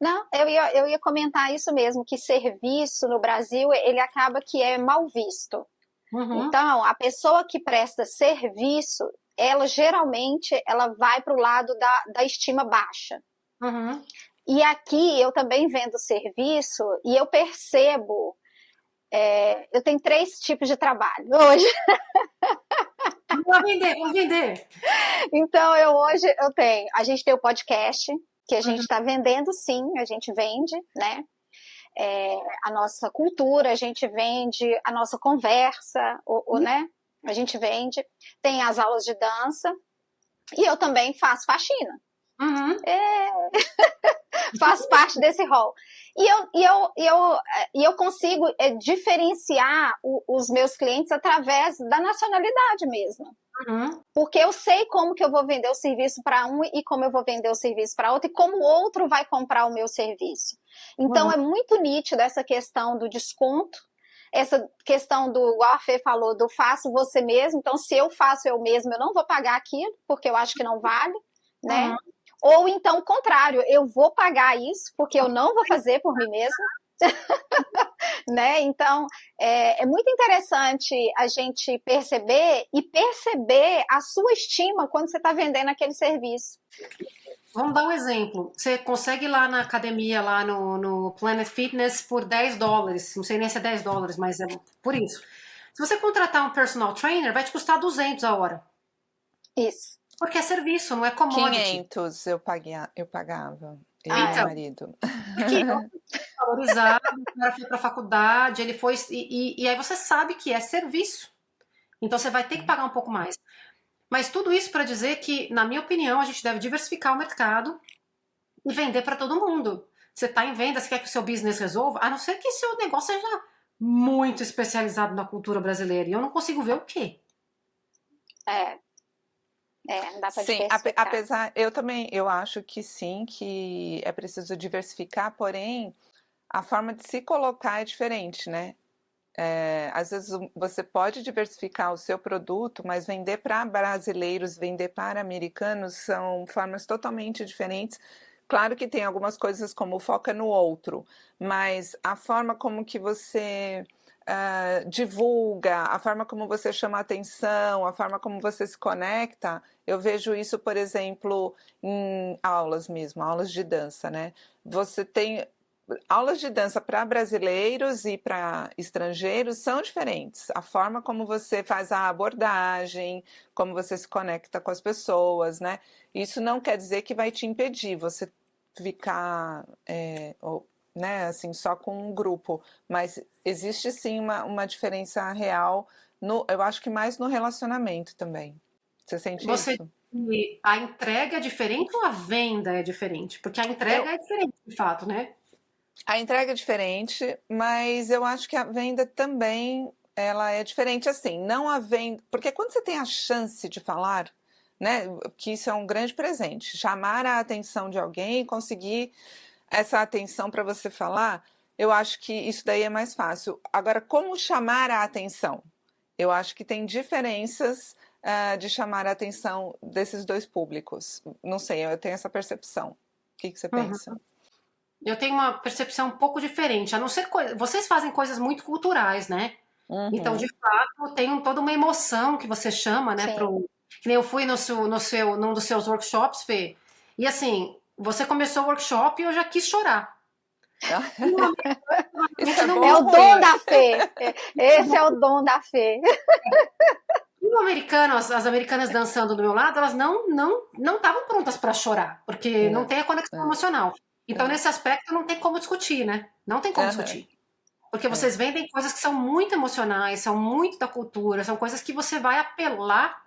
Não, eu ia comentar isso mesmo, que serviço no Brasil, ele acaba que é mal visto. Então, a pessoa que presta serviço, ela geralmente ela vai para o lado da estima baixa. E aqui eu também vendo serviço e eu percebo, eu tenho 3 tipos de trabalho hoje. Vamos vender. Então, a gente tem o podcast, que a gente está vendendo, sim, a gente vende, né? A nossa cultura, a gente vende a nossa conversa, né? A gente vende. Tem as aulas de dança e eu também faço faxina. Faço parte desse rol. E eu consigo diferenciar os meus clientes através da nacionalidade mesmo. Porque eu sei como que eu vou vender o serviço para um e como eu vou vender o serviço para outro e como o outro vai comprar o meu serviço. Então é muito nítido essa questão do desconto, essa questão do, igual a Fê falou, do faço você mesmo. Então se eu faço eu mesmo, eu não vou pagar aquilo, porque eu acho que não vale, né? Ou então o contrário, eu vou pagar isso porque eu não vou fazer por mim mesma. Né? Então é muito interessante a gente perceber a sua estima quando você está vendendo aquele serviço. Vamos dar um exemplo. Você consegue ir lá na academia, lá no Planet Fitness por $10. Não sei nem se é $10, mas é por isso. Se você contratar um personal trainer, vai te custar 200 a hora. Isso. Porque é serviço, não é commodity. 500 eu pagava. Eu e meu marido. Porque valorizado, o cara foi para a faculdade, ele foi. E aí você sabe que é serviço. Então você vai ter que pagar um pouco mais. Mas tudo isso para dizer que, na minha opinião, a gente deve diversificar o mercado e vender para todo mundo. Você está em venda, você quer que o seu business resolva, a não ser que seu negócio seja muito especializado na cultura brasileira. E eu não consigo ver o quê. Não dá para Sim, diversificar. apesar, eu acho que sim, que é preciso diversificar, porém, a forma de se colocar é diferente, né? Às vezes você pode diversificar o seu produto, mas vender para brasileiros, vender para americanos são formas totalmente diferentes. Claro que tem algumas coisas como foca no outro, mas a forma como que você divulga, a forma como você chama a atenção, a forma como você se conecta, eu vejo isso, por exemplo, em aulas mesmo, aulas de dança, né? Você tem aulas de dança para brasileiros e para estrangeiros são diferentes. A forma como você faz a abordagem, como você se conecta com as pessoas, né? Isso não quer dizer que vai te impedir você ficar, né, assim, só com um grupo, mas existe sim uma diferença real eu acho que mais no relacionamento também. Você sente Você isso? a entrega é diferente ou a venda é diferente? Porque a entrega Eu, é diferente, de fato, né? A entrega é diferente, mas eu acho que a venda também ela é diferente assim, não a venda, porque quando você tem a chance de falar, né, que isso é um grande presente, chamar a atenção de alguém, conseguir essa atenção para você falar, eu acho que isso daí é mais fácil. Agora, como chamar a atenção? Eu acho que tem diferenças de chamar a atenção desses dois públicos. Não sei, eu tenho essa percepção. O que você pensa? Uhum. Eu tenho uma percepção um pouco diferente, a não ser vocês fazem coisas muito culturais, né? Então, de Uhum. fato, tem toda uma emoção que você chama, né, Sim. que nem eu fui num dos seus workshops, Fê, e assim, você começou o workshop e eu já quis chorar. E o americano Isso realmente é não bom É ou o dom ruim? da fé. Esse é o dom da fé. E o americano, as americanas dançando do meu lado, elas não estavam prontas para chorar, porque não Não. tem a conexão É, emocional. Então, é. nesse aspecto, não tem como discutir, né? Não tem como Aham, discutir. Porque é. vocês vendem coisas que são muito emocionais, são muito da cultura, são coisas que você vai apelar.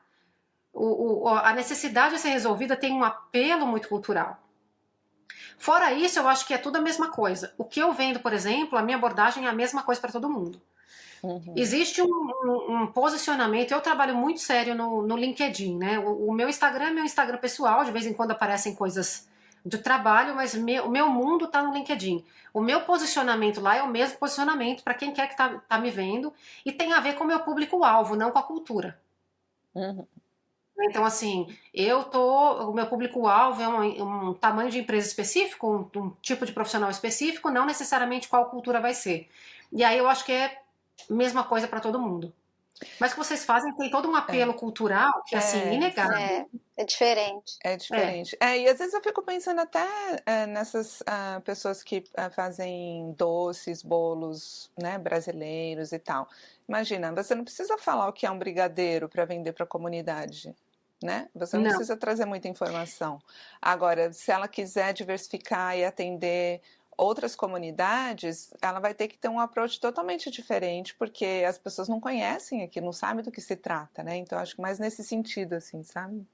A necessidade de ser resolvida tem um apelo muito cultural. Fora isso, eu acho que é tudo a mesma coisa. O que eu vendo, por exemplo, a minha abordagem é a mesma coisa para todo mundo. Uhum, Existe um posicionamento, eu trabalho muito sério no LinkedIn, né? O meu Instagram é meu Instagram pessoal, de vez em quando aparecem coisas do trabalho, mas o meu mundo está no LinkedIn. O meu posicionamento lá é o mesmo posicionamento para quem quer que tá me vendo e tem a ver com o meu público-alvo, não com a cultura. uhum. Então, assim, o meu público-alvo é um tamanho de empresa específico, um tipo de profissional específico, não necessariamente qual cultura vai ser. E aí eu acho que é a mesma coisa para todo mundo. Mas o que vocês fazem tem todo um apelo cultural que, assim, É, inegável. É diferente. é É, diferente. E às vezes eu fico pensando até nessas pessoas que fazem doces, bolos, né, brasileiros e tal. Imagina, você não precisa falar o que é um brigadeiro para vender para a comunidade, né? Você não não. precisa trazer muita informação. Agora, se ela quiser diversificar e atender outras comunidades, ela vai ter que ter um approach totalmente diferente, porque as pessoas não conhecem aqui, não sabem do que se trata, né? Então, acho que mais nesse sentido, assim, sabe?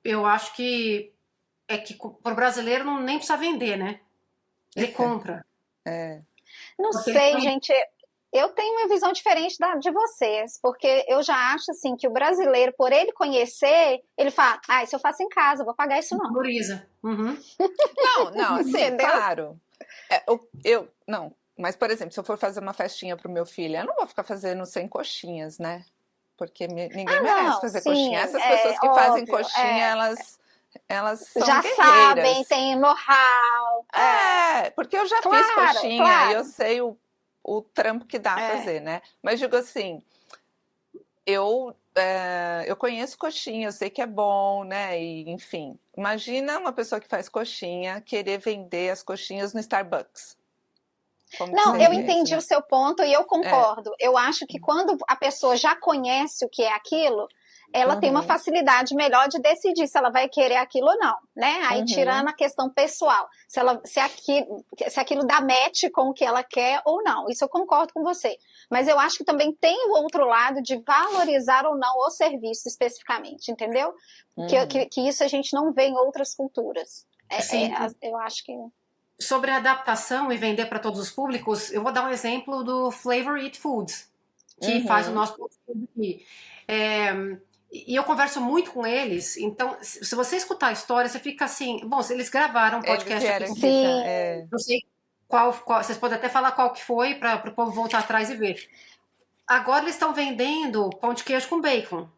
Eu acho que é que para o brasileiro não nem precisa vender, né? Ele compra. É. Não Porque ele sei, conhece. gente. Eu tenho uma visão diferente de vocês, porque eu já acho assim que o brasileiro, por ele conhecer, ele fala: ah, isso eu faço em casa, vou pagar isso não. Valoriza. Uhum. Não, não, assim, Entendeu? claro. Não, mas por exemplo, se eu for fazer uma festinha pro meu filho, eu não vou ficar fazendo 100 coxinhas, né? Porque ninguém Ah, merece não, fazer coxinha. sim, Essas pessoas que fazem óbvio. coxinha, elas são Já sabem, guerreiras. tem know-how. Porque eu já fiz Claro, coxinha e eu claro. sei o trampo que dá a É, fazer, né? Mas digo assim, eu conheço coxinha, eu sei que é bom, né? E, enfim, imagina uma pessoa que faz coxinha querer vender as coxinhas no Starbucks. Como que não, eu seria isso, entendi o né? seu ponto e eu É. concordo. Eu acho que quando a pessoa já conhece o que é aquilo, ela tem uma Uhum, facilidade melhor de decidir se ela vai querer aquilo ou não, né? Aí tirando uhum, a questão pessoal, se aquilo dá match com o que ela quer ou não. Isso eu concordo com você. Mas eu acho que também tem o outro lado de valorizar ou não o serviço especificamente, entendeu? uhum. Que isso a gente não vê em outras culturas. Sim. Eu acho que. sobre adaptação e vender para todos os públicos, eu vou dar um exemplo do Flavor It Foods, que faz o nosso produto aqui. E eu converso muito com eles, então, se você escutar a história, você fica assim, bom, se eles gravaram um podcast aqui, não sei qual, vocês podem até falar qual que foi, para o povo voltar atrás e ver. Agora eles estão vendendo pão de queijo com bacon.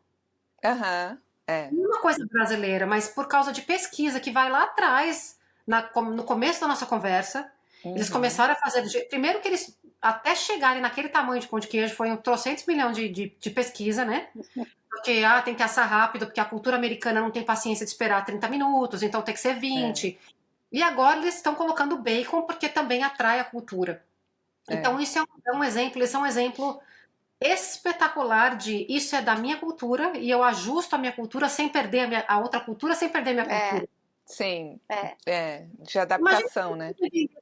Uma coisa brasileira, mas por causa de pesquisa que vai lá atrás, no começo da nossa conversa, eles começaram a fazer. Primeiro que eles, até chegarem naquele tamanho de pão de queijo, foi 300 milhões de pesquisa, né? Porque tem que assar rápido, porque a cultura americana não tem paciência de esperar 30 minutos, então tem que ser 20. E agora eles estão colocando bacon porque também atrai a cultura. Então isso é um exemplo, esse é um exemplo espetacular de isso é da minha cultura e eu ajusto a minha cultura sem perder a outra cultura, sem perder a minha cultura. Sim, de adaptação, né?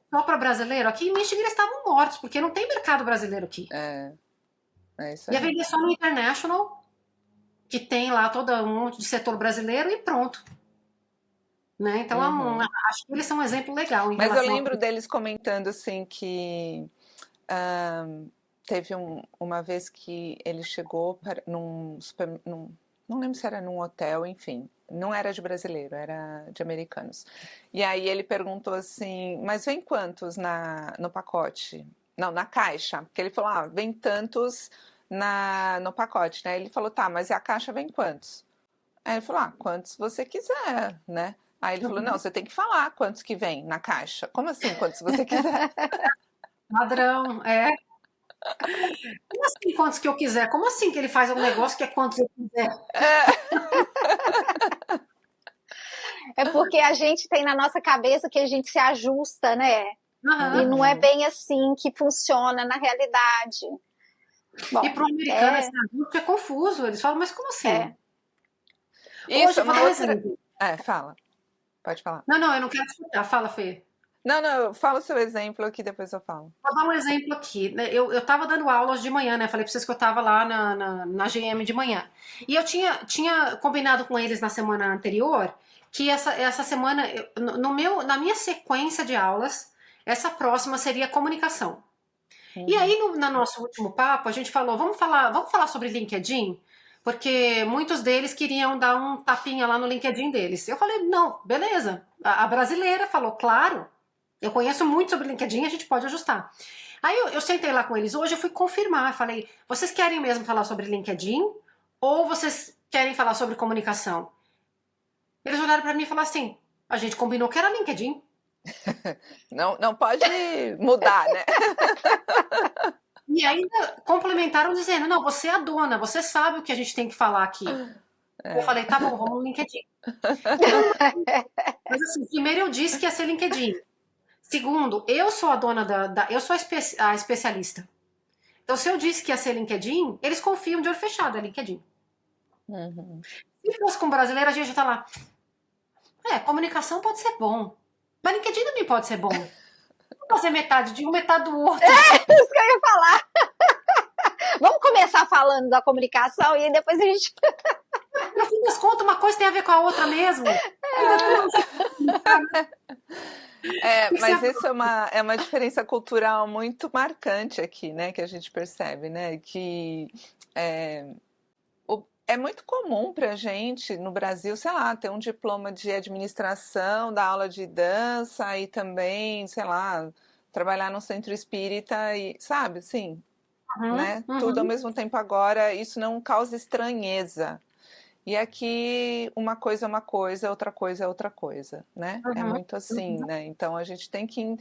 Só para brasileiro, aqui em Michigan eles estavam mortos, porque não tem mercado brasileiro aqui. Isso aí. Ia vender só no International, que tem lá todo um monte de setor brasileiro e pronto. Né? Então, acho que eles são um exemplo legal. Mas eu lembro deles comentando assim que teve uma vez que ele chegou não lembro se era num hotel, enfim, não era de brasileiro, era de americanos. E aí ele perguntou assim, mas vem quantos no pacote? Não, na caixa. Porque ele falou, vem tantos no pacote, né? Ele falou, tá, mas a caixa vem quantos? Aí ele falou, quantos você quiser, né? Aí ele falou, não, você tem que falar quantos que vem na caixa. Como assim, quantos você quiser? Padrão, Como assim, quantos que eu quiser? Como assim que ele faz um negócio que é quantos eu quiser? É porque a gente tem na nossa cabeça que a gente se ajusta, né? E não é bem assim que funciona na realidade. Bom, e para o americano esse ajuste é confuso. Eles falam, mas como assim? Isso, uma outra... fala. Pode falar. Não, eu não quero escutar. Fala, Fê. Não, fala o seu exemplo aqui, depois eu falo. Vou dar um exemplo aqui. Eu estava dando aulas de manhã, né? Falei para vocês que eu estava lá na GM de manhã. E eu tinha combinado com eles na semana anterior que essa semana, na minha sequência de aulas, essa próxima seria comunicação. E aí, no nosso último papo, a gente falou, vamos falar sobre LinkedIn? Porque muitos deles queriam dar um tapinha lá no LinkedIn deles. Eu falei, não, beleza. A brasileira falou, claro, eu conheço muito sobre LinkedIn, a gente pode ajustar. Aí eu sentei lá com eles hoje, eu fui confirmar, falei, vocês querem mesmo falar sobre LinkedIn ou vocês querem falar sobre comunicação? Eles olharam para mim e falaram assim, a gente combinou que era LinkedIn. Não pode mudar, né? E ainda complementaram dizendo, não, você é a dona, você sabe o que a gente tem que falar aqui. Eu falei, tá bom, vamos no LinkedIn. Mas assim, primeiro eu disse que ia ser LinkedIn. Segundo, eu sou a dona eu sou a especialista. Então, se eu disse que ia ser LinkedIn, eles confiam de olho fechado, é LinkedIn. Se fosse com brasileiro, a gente já tá lá. Comunicação pode ser bom. Mas LinkedIn também pode ser bom. Vamos fazer metade de um, metade do outro. Isso que eu ia falar. Vamos começar falando da comunicação e depois a gente... No fim das contas, uma coisa tem a ver com a outra mesmo. Mas isso é uma diferença cultural muito marcante aqui, né? Que a gente percebe, né? Que é muito comum pra gente, no Brasil, sei lá, ter um diploma de administração, dar aula de dança e também, sei lá, trabalhar no centro espírita e, sabe, assim, né? Tudo ao mesmo tempo agora, isso não causa estranheza. E aqui uma coisa é uma coisa, outra coisa é outra coisa, né? É muito assim, né? Então a gente tem que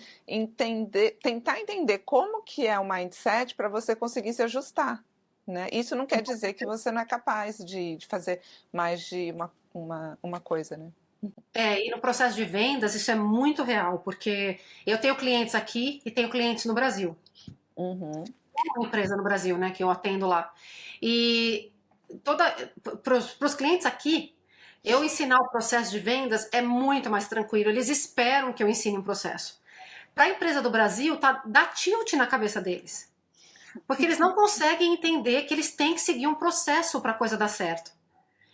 tentar entender como que é o mindset para você conseguir se ajustar, né? Isso não quer dizer que você não é capaz de fazer mais de uma coisa, né? E no processo de vendas isso é muito real, porque eu tenho clientes aqui e tenho clientes no Brasil. Uma empresa no Brasil, né, que eu atendo lá. E para os clientes aqui, eu ensinar o processo de vendas é muito mais tranquilo. Eles esperam que eu ensine um processo. Para a empresa do Brasil, dá tilt na cabeça deles. Porque eles não conseguem entender que eles têm que seguir um processo para a coisa dar certo.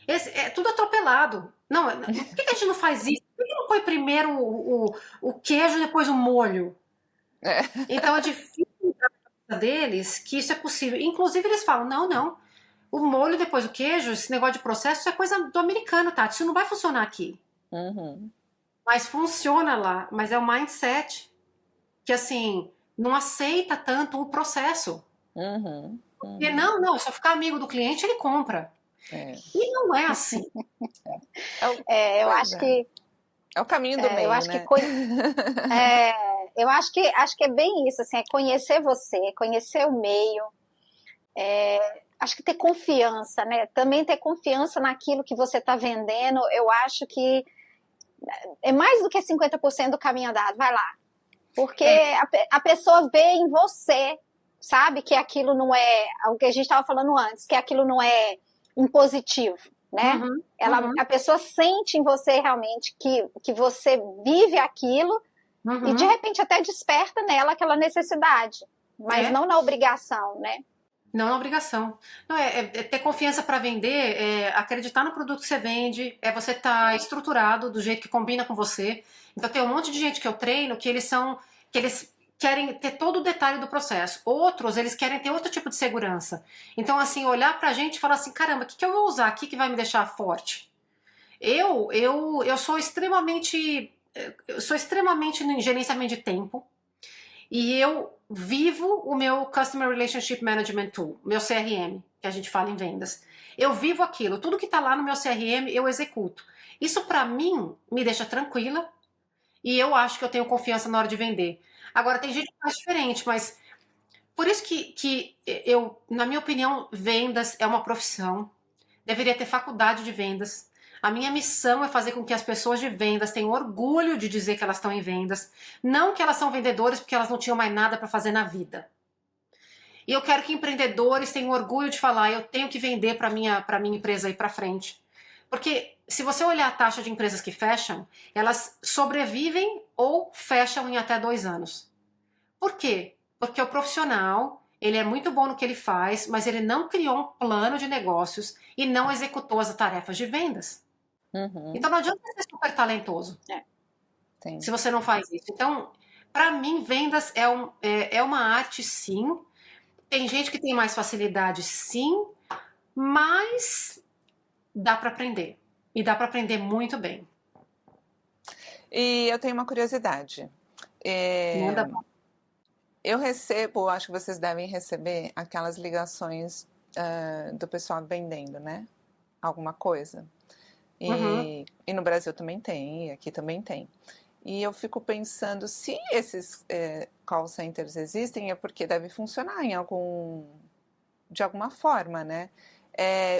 É tudo atropelado. Não, por que a gente não faz isso? Por que não não põe primeiro o queijo, depois o molho? É. Então é difícil deles que isso é possível. Inclusive eles falam, não, o molho, depois o queijo, esse negócio de processo, isso é coisa do americano, tá? Isso não vai funcionar aqui. Uhum. Mas funciona lá, mas é o mindset que, assim, não aceita tanto o processo. Uhum. Porque não, se eu ficar amigo do cliente, ele compra. É. E não é assim. Eu acho que é o caminho do meio, eu acho né? que eu acho que é bem isso, assim, é conhecer você, conhecer o meio, acho que ter confiança, né? Também ter confiança naquilo que você está vendendo. Eu acho que é mais do que 50% do caminho andado. Vai lá, porque a pessoa vê em você, sabe, que aquilo não é o que a gente estava falando antes, que aquilo não é impositivo, né? A pessoa sente em você realmente que você vive aquilo e de repente até desperta nela aquela necessidade, mas não na obrigação, né? Não na obrigação. Não, é ter confiança para vender, é acreditar no produto que você vende, é você estar estruturado do jeito que combina com você. Então tem um monte de gente que eu treino que eles querem ter todo o detalhe do processo. Outros, eles querem ter outro tipo de segurança. Então, assim, olhar pra gente e falar assim, caramba, o que eu vou usar aqui que vai me deixar forte? Eu sou extremamente no gerenciamento de tempo e eu vivo o meu Customer Relationship Management Tool, meu CRM, que a gente fala em vendas. Eu vivo aquilo, tudo que está lá no meu CRM eu executo. Isso para mim me deixa tranquila e eu acho que eu tenho confiança na hora de vender. Agora tem gente que faz diferente, mas por isso que eu, na minha opinião, vendas é uma profissão. Deveria ter faculdade de vendas. A minha missão é fazer com que as pessoas de vendas tenham orgulho de dizer que elas estão em vendas, não que elas são vendedores porque elas não tinham mais nada para fazer na vida. E eu quero que empreendedores tenham orgulho de falar, eu tenho que vender para minha empresa ir para frente. Porque se você olhar a taxa de empresas que fecham, elas sobrevivem ou fecham em até 2 anos. Por quê? Porque o profissional, ele é muito bom no que ele faz, mas ele não criou um plano de negócios e não executou as tarefas de vendas. Então não adianta ser super talentoso se você não faz isso. Então, para mim, vendas é uma arte, sim. Tem gente que tem mais facilidade, sim, mas dá para aprender. E dá para aprender muito bem. E eu tenho uma curiosidade. Manda. Eu recebo, acho que vocês devem receber aquelas ligações do pessoal vendendo, né? Alguma coisa. E no Brasil também tem, e aqui também tem. E eu fico pensando, se esses call centers existem, é porque deve funcionar de alguma forma, né?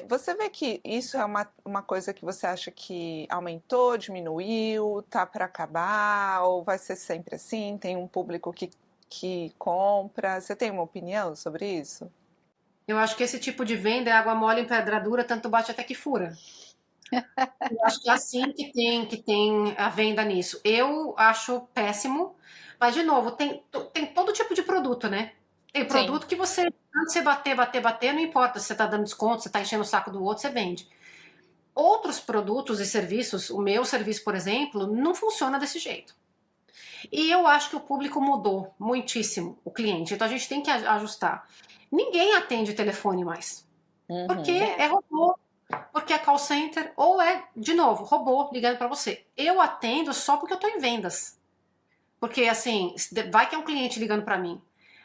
Você vê que isso é uma coisa que você acha que aumentou, diminuiu, tá para acabar, ou vai ser sempre assim? Tem um público que compra? Você tem uma opinião sobre isso? Eu acho que esse tipo de venda é água mole em pedra dura, tanto bate até que fura. Eu acho que é assim que tem a venda nisso. Eu acho péssimo, mas de novo, tem todo tipo de produto, né? Tem produto Sim. que você, antes de você bater, não importa se você está dando desconto, se está enchendo o saco do outro, você vende. Outros produtos e serviços, o meu serviço, por exemplo, não funciona desse jeito. E eu acho que o público mudou muitíssimo, o cliente. Então a gente tem que ajustar. Ninguém atende telefone mais. Porque é robô, porque é call center, ou de novo, robô ligando para você. Eu atendo só porque eu estou em vendas. Porque, assim, vai que é um cliente ligando para mim.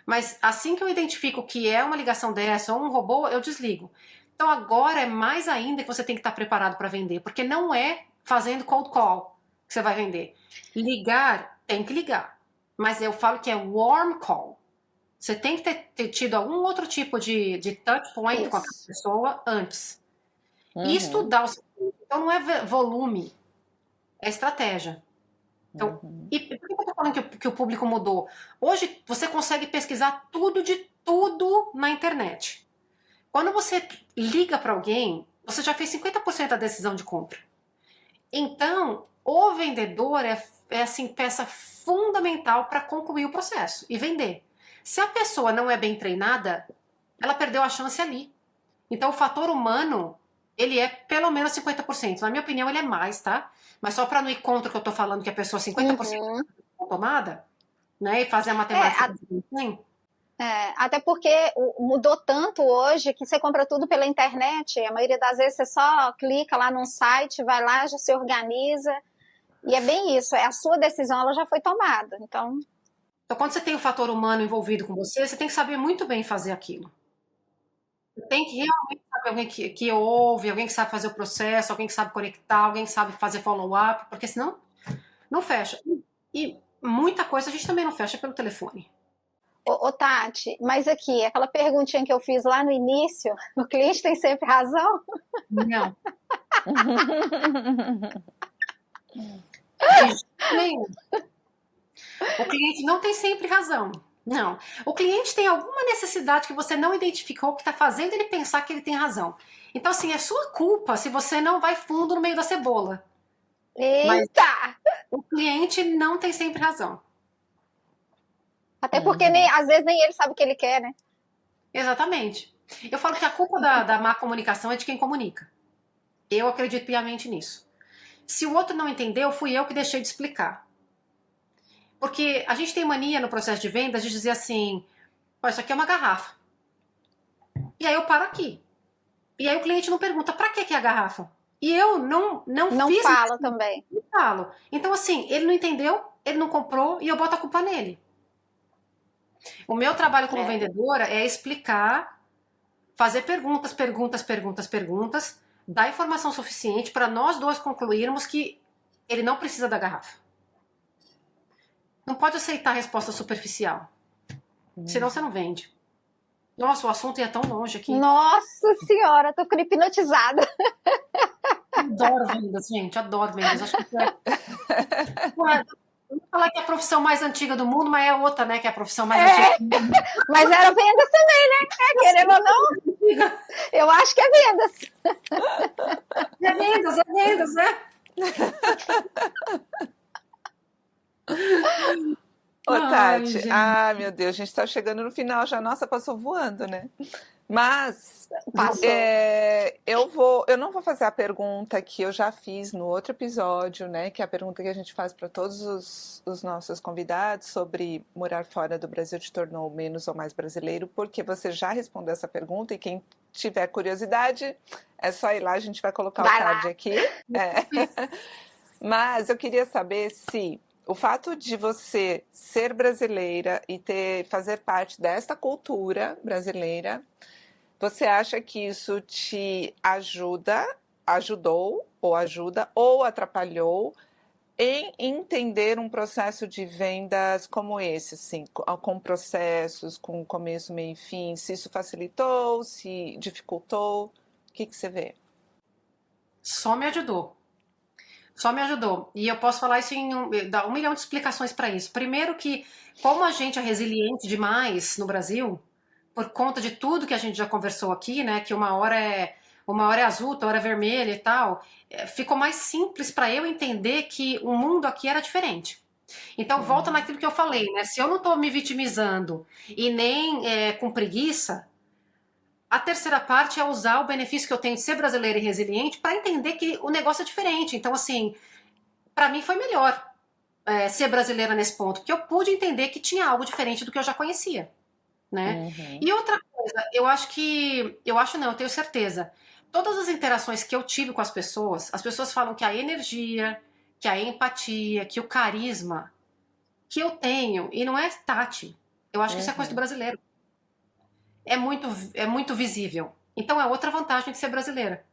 Mas assim que eu identifico que é uma ligação dessa ou um robô, eu desligo. Então agora é mais ainda que você tem que estar preparado para vender, porque não é fazendo cold call que você vai vender. Ligar, tem que ligar. Mas eu falo que é warm call. Você tem que ter tido algum outro tipo de touch point com a pessoa antes. E estudar o seu público. Então não é volume, é estratégia. Então, e por que eu estou falando que o público mudou? Hoje você consegue pesquisar tudo de tudo na internet. Quando você liga para alguém, você já fez 50% da decisão de compra. Então, o vendedor é assim, peça fundamental para concluir o processo e vender. Se a pessoa não é bem treinada, ela perdeu a chance ali. Então, o fator humano, ele é pelo menos 50%. Na minha opinião, ele é mais, tá? Mas só para não ir contra o que eu tô falando, que a pessoa 50% tomada, né? E fazer a matemática. Até porque mudou tanto hoje que você compra tudo pela internet. A maioria das vezes você só clica lá num site, vai lá, já se organiza. E é bem isso, a sua decisão ela já foi tomada. Então, quando você tem o fator humano envolvido com você, você tem que saber muito bem fazer aquilo. Você tem que realmente saber alguém que ouve, alguém que sabe fazer o processo, alguém que sabe conectar, alguém que sabe fazer follow-up, porque senão não fecha. E muita coisa a gente também não fecha pelo telefone. Ô Tati, mas aqui, aquela perguntinha que eu fiz lá no início, o cliente tem sempre razão? Não. Nenhum. O cliente não tem sempre razão. Não. O cliente tem alguma necessidade que você não identificou que está fazendo ele pensar que ele tem razão. Então, assim, é sua culpa se você não vai fundo no meio da cebola. Eita! Mas o cliente não tem sempre razão. Até porque às vezes nem ele sabe o que ele quer, né? Exatamente. Eu falo que a culpa da má comunicação é de quem comunica. Eu acredito piamente nisso. Se o outro não entendeu, fui eu que deixei de explicar. Porque a gente tem mania no processo de vendas de dizer assim, isso aqui é uma garrafa. E aí eu paro aqui. E aí o cliente não pergunta, para que é a garrafa? E eu não fiz... Não fala também. Não falo. Então assim, ele não entendeu, ele não comprou e eu boto a culpa nele. O meu trabalho como vendedora é explicar, fazer perguntas, dar informação suficiente para nós dois concluirmos que ele não precisa da garrafa. Não pode aceitar a resposta superficial. Senão você não vende. Nossa, o assunto ia tão longe aqui. Nossa senhora, tô ficando hipnotizada. Adoro vendas, gente. Adoro vendas. Acho que eu vou falar que é a profissão mais antiga do mundo, mas é outra, né? Que é a profissão mais antiga do mundo. Mas era vendas também, né? Querendo ou não, eu acho que é vendas. É vendas, né? Ô, Tati, meu Deus, a gente tá chegando no final já. Nossa, passou voando, né? Mas eu não vou fazer a pergunta que eu já fiz no outro episódio, né? Que é a pergunta que a gente faz para todos os nossos convidados sobre morar fora do Brasil te tornou menos ou mais brasileiro, porque você já respondeu essa pergunta e quem tiver curiosidade é só ir lá, a gente vai colocar o card aqui. Mas eu queria saber se o fato de você ser brasileira e fazer parte desta cultura brasileira, você acha que isso te ajudou ou ajuda ou atrapalhou em entender um processo de vendas como esse, assim, com processos, com começo, meio e fim? Se isso facilitou, se dificultou? O que você vê? Só me ajudou. Só me ajudou. E eu posso falar isso dar 1 milhão de explicações para isso. Primeiro que, como a gente é resiliente demais no Brasil, por conta de tudo que a gente já conversou aqui, né? Que uma hora é azul, outra hora é vermelha e tal, ficou mais simples para eu entender que o mundo aqui era diferente. Então, volta naquilo que eu falei, né? Se eu não estou me vitimizando e nem com preguiça, a terceira parte é usar o benefício que eu tenho de ser brasileira e resiliente para entender que o negócio é diferente. Então, assim, para mim foi melhor ser brasileira nesse ponto, porque eu pude entender que tinha algo diferente do que eu já conhecia, né? E outra coisa, eu tenho certeza, todas as interações que eu tive com as pessoas falam que a energia, que a empatia, que o carisma que eu tenho, e não é Tati, eu acho que isso é coisa do brasileiro. É muito visível. Então é outra vantagem de ser brasileira.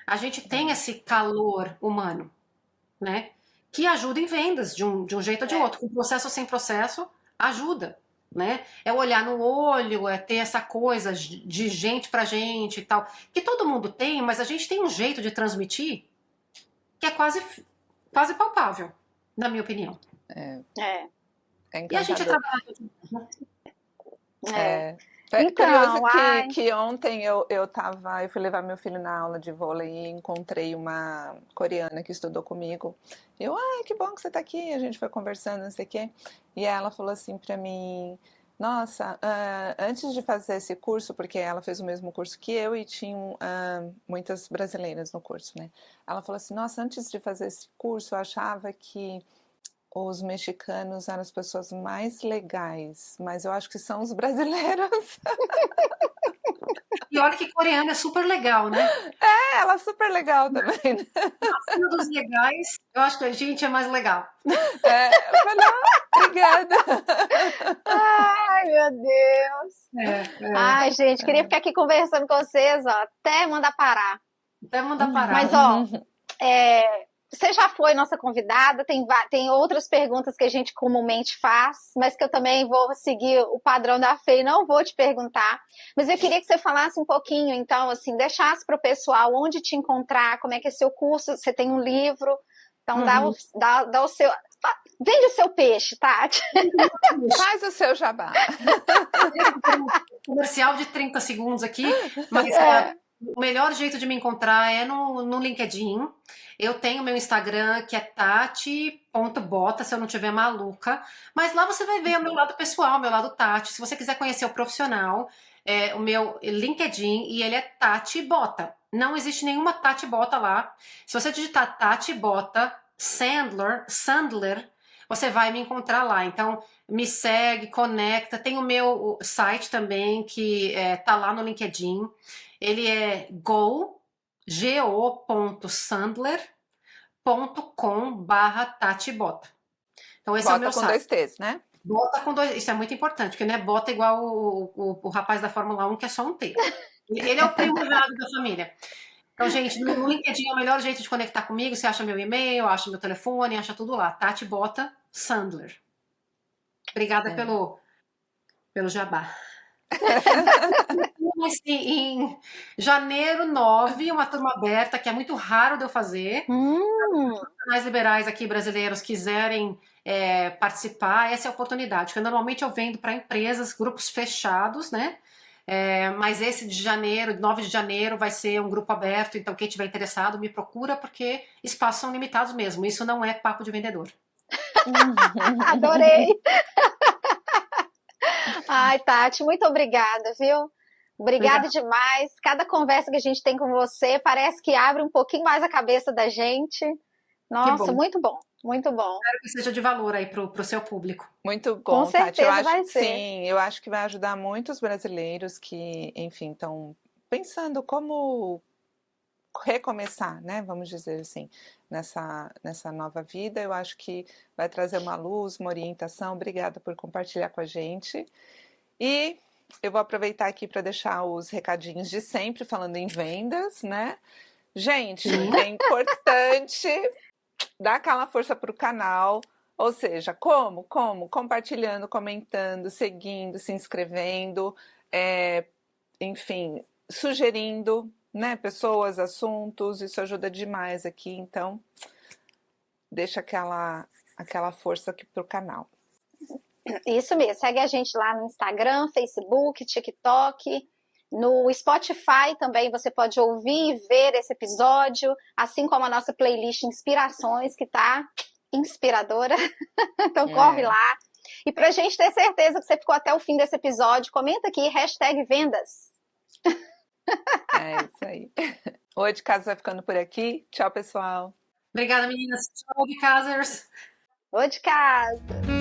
A gente tem esse calor humano, né? Que ajuda em vendas de um jeito ou de outro. Com processo ou sem processo, ajuda, né? É olhar no olho, é ter essa coisa de gente pra gente e tal. Que todo mundo tem, mas a gente tem um jeito de transmitir que é quase palpável, na minha opinião. E a gente trabalha. Então, curioso que ontem eu fui levar meu filho na aula de vôlei e encontrei uma coreana que estudou comigo. Eu, que bom que você tá aqui, a gente foi conversando, não sei o quê. E ela falou assim pra mim, nossa, antes de fazer esse curso, porque ela fez o mesmo curso que eu e tinham muitas brasileiras no curso, né? Ela falou assim, nossa, antes de fazer esse curso eu achava que os mexicanos eram as pessoas mais legais, mas eu acho que são os brasileiros. E olha que coreano é super legal, né? Ela é super legal também, né? Acima dos legais, eu acho que a gente é mais legal. Eu falei, obrigada. Ai, meu Deus. Ai, gente, queria ficar aqui conversando com vocês, ó, até mandar parar. Até mandar parar. Mas, ó, você já foi nossa convidada, tem outras perguntas que a gente comumente faz, mas que eu também vou seguir o padrão da Fê e não vou te perguntar. Mas eu queria que você falasse um pouquinho, então, assim, deixasse para o pessoal onde te encontrar, como é que é seu curso, você tem um livro, então dá o seu... Vende o seu peixe, Tati. Faz o seu jabá. Comercial de 30 segundos aqui, mas o melhor jeito de me encontrar é no LinkedIn. Eu tenho meu Instagram, que é tati.bota, se eu não estiver maluca. Mas lá você vai ver o meu lado pessoal, meu lado Tati. Se você quiser conhecer o profissional, o meu LinkedIn, e ele é Tati Bota. Não existe nenhuma Tati Bota lá. Se você digitar Tati Bota Sandler, você vai me encontrar lá. Então, me segue, conecta. Tem o meu site também, que tá lá no LinkedIn. Ele é go.sandler.com/tatibota. Então, esse é o meu Bota com site. 2 T's, né? Bota com 2. Isso é muito importante, porque não é bota igual o rapaz da Fórmula 1, que é só um T. Ele é o primo errado da família. Então, gente, no LinkedIn é o melhor jeito de conectar comigo. Você acha meu e-mail, acha meu telefone, acha tudo lá. Tati Bota Sandler. Obrigada pelo jabá. Em janeiro 9, uma turma aberta, que é muito raro de eu fazer. Se os profissionais liberais aqui brasileiros quiserem participar, essa é a oportunidade. Porque normalmente eu vendo para empresas, grupos fechados, né? Mas esse de janeiro, 9 de janeiro, vai ser um grupo aberto. Então, quem tiver interessado, me procura, porque espaços são limitados mesmo. Isso não é papo de vendedor. Adorei! Ai, Tati, muito obrigada, viu? Obrigada demais. Cada conversa que a gente tem com você parece que abre um pouquinho mais a cabeça da gente. Nossa, muito bom, muito bom. Espero que seja de valor aí pro seu público. Muito bom, Com certeza Tati. vai ser. Sim, eu acho que vai ajudar muitos brasileiros que, enfim, estão pensando como recomeçar, né? Vamos dizer assim, nessa nova vida. Eu acho que vai trazer uma luz, uma orientação. Obrigada por compartilhar com a gente. E eu vou aproveitar aqui para deixar os recadinhos de sempre, falando em vendas, né? Gente, é importante dar aquela força para o canal. Ou seja, como? Compartilhando, comentando, seguindo, se inscrevendo, enfim, sugerindo, né, pessoas, assuntos, isso ajuda demais aqui, então deixa aquela força aqui pro canal. Isso mesmo, segue a gente lá no Instagram, Facebook, TikTok, no Spotify também você pode ouvir e ver esse episódio, assim como a nossa playlist Inspirações, que tá inspiradora, então corre lá. E pra gente ter certeza que você ficou até o fim desse episódio, comenta aqui, #vendas. É isso aí. O De Casa vai ficando por aqui. Tchau, pessoal. Obrigada, meninas. Tchau, De Casers. O De Casa.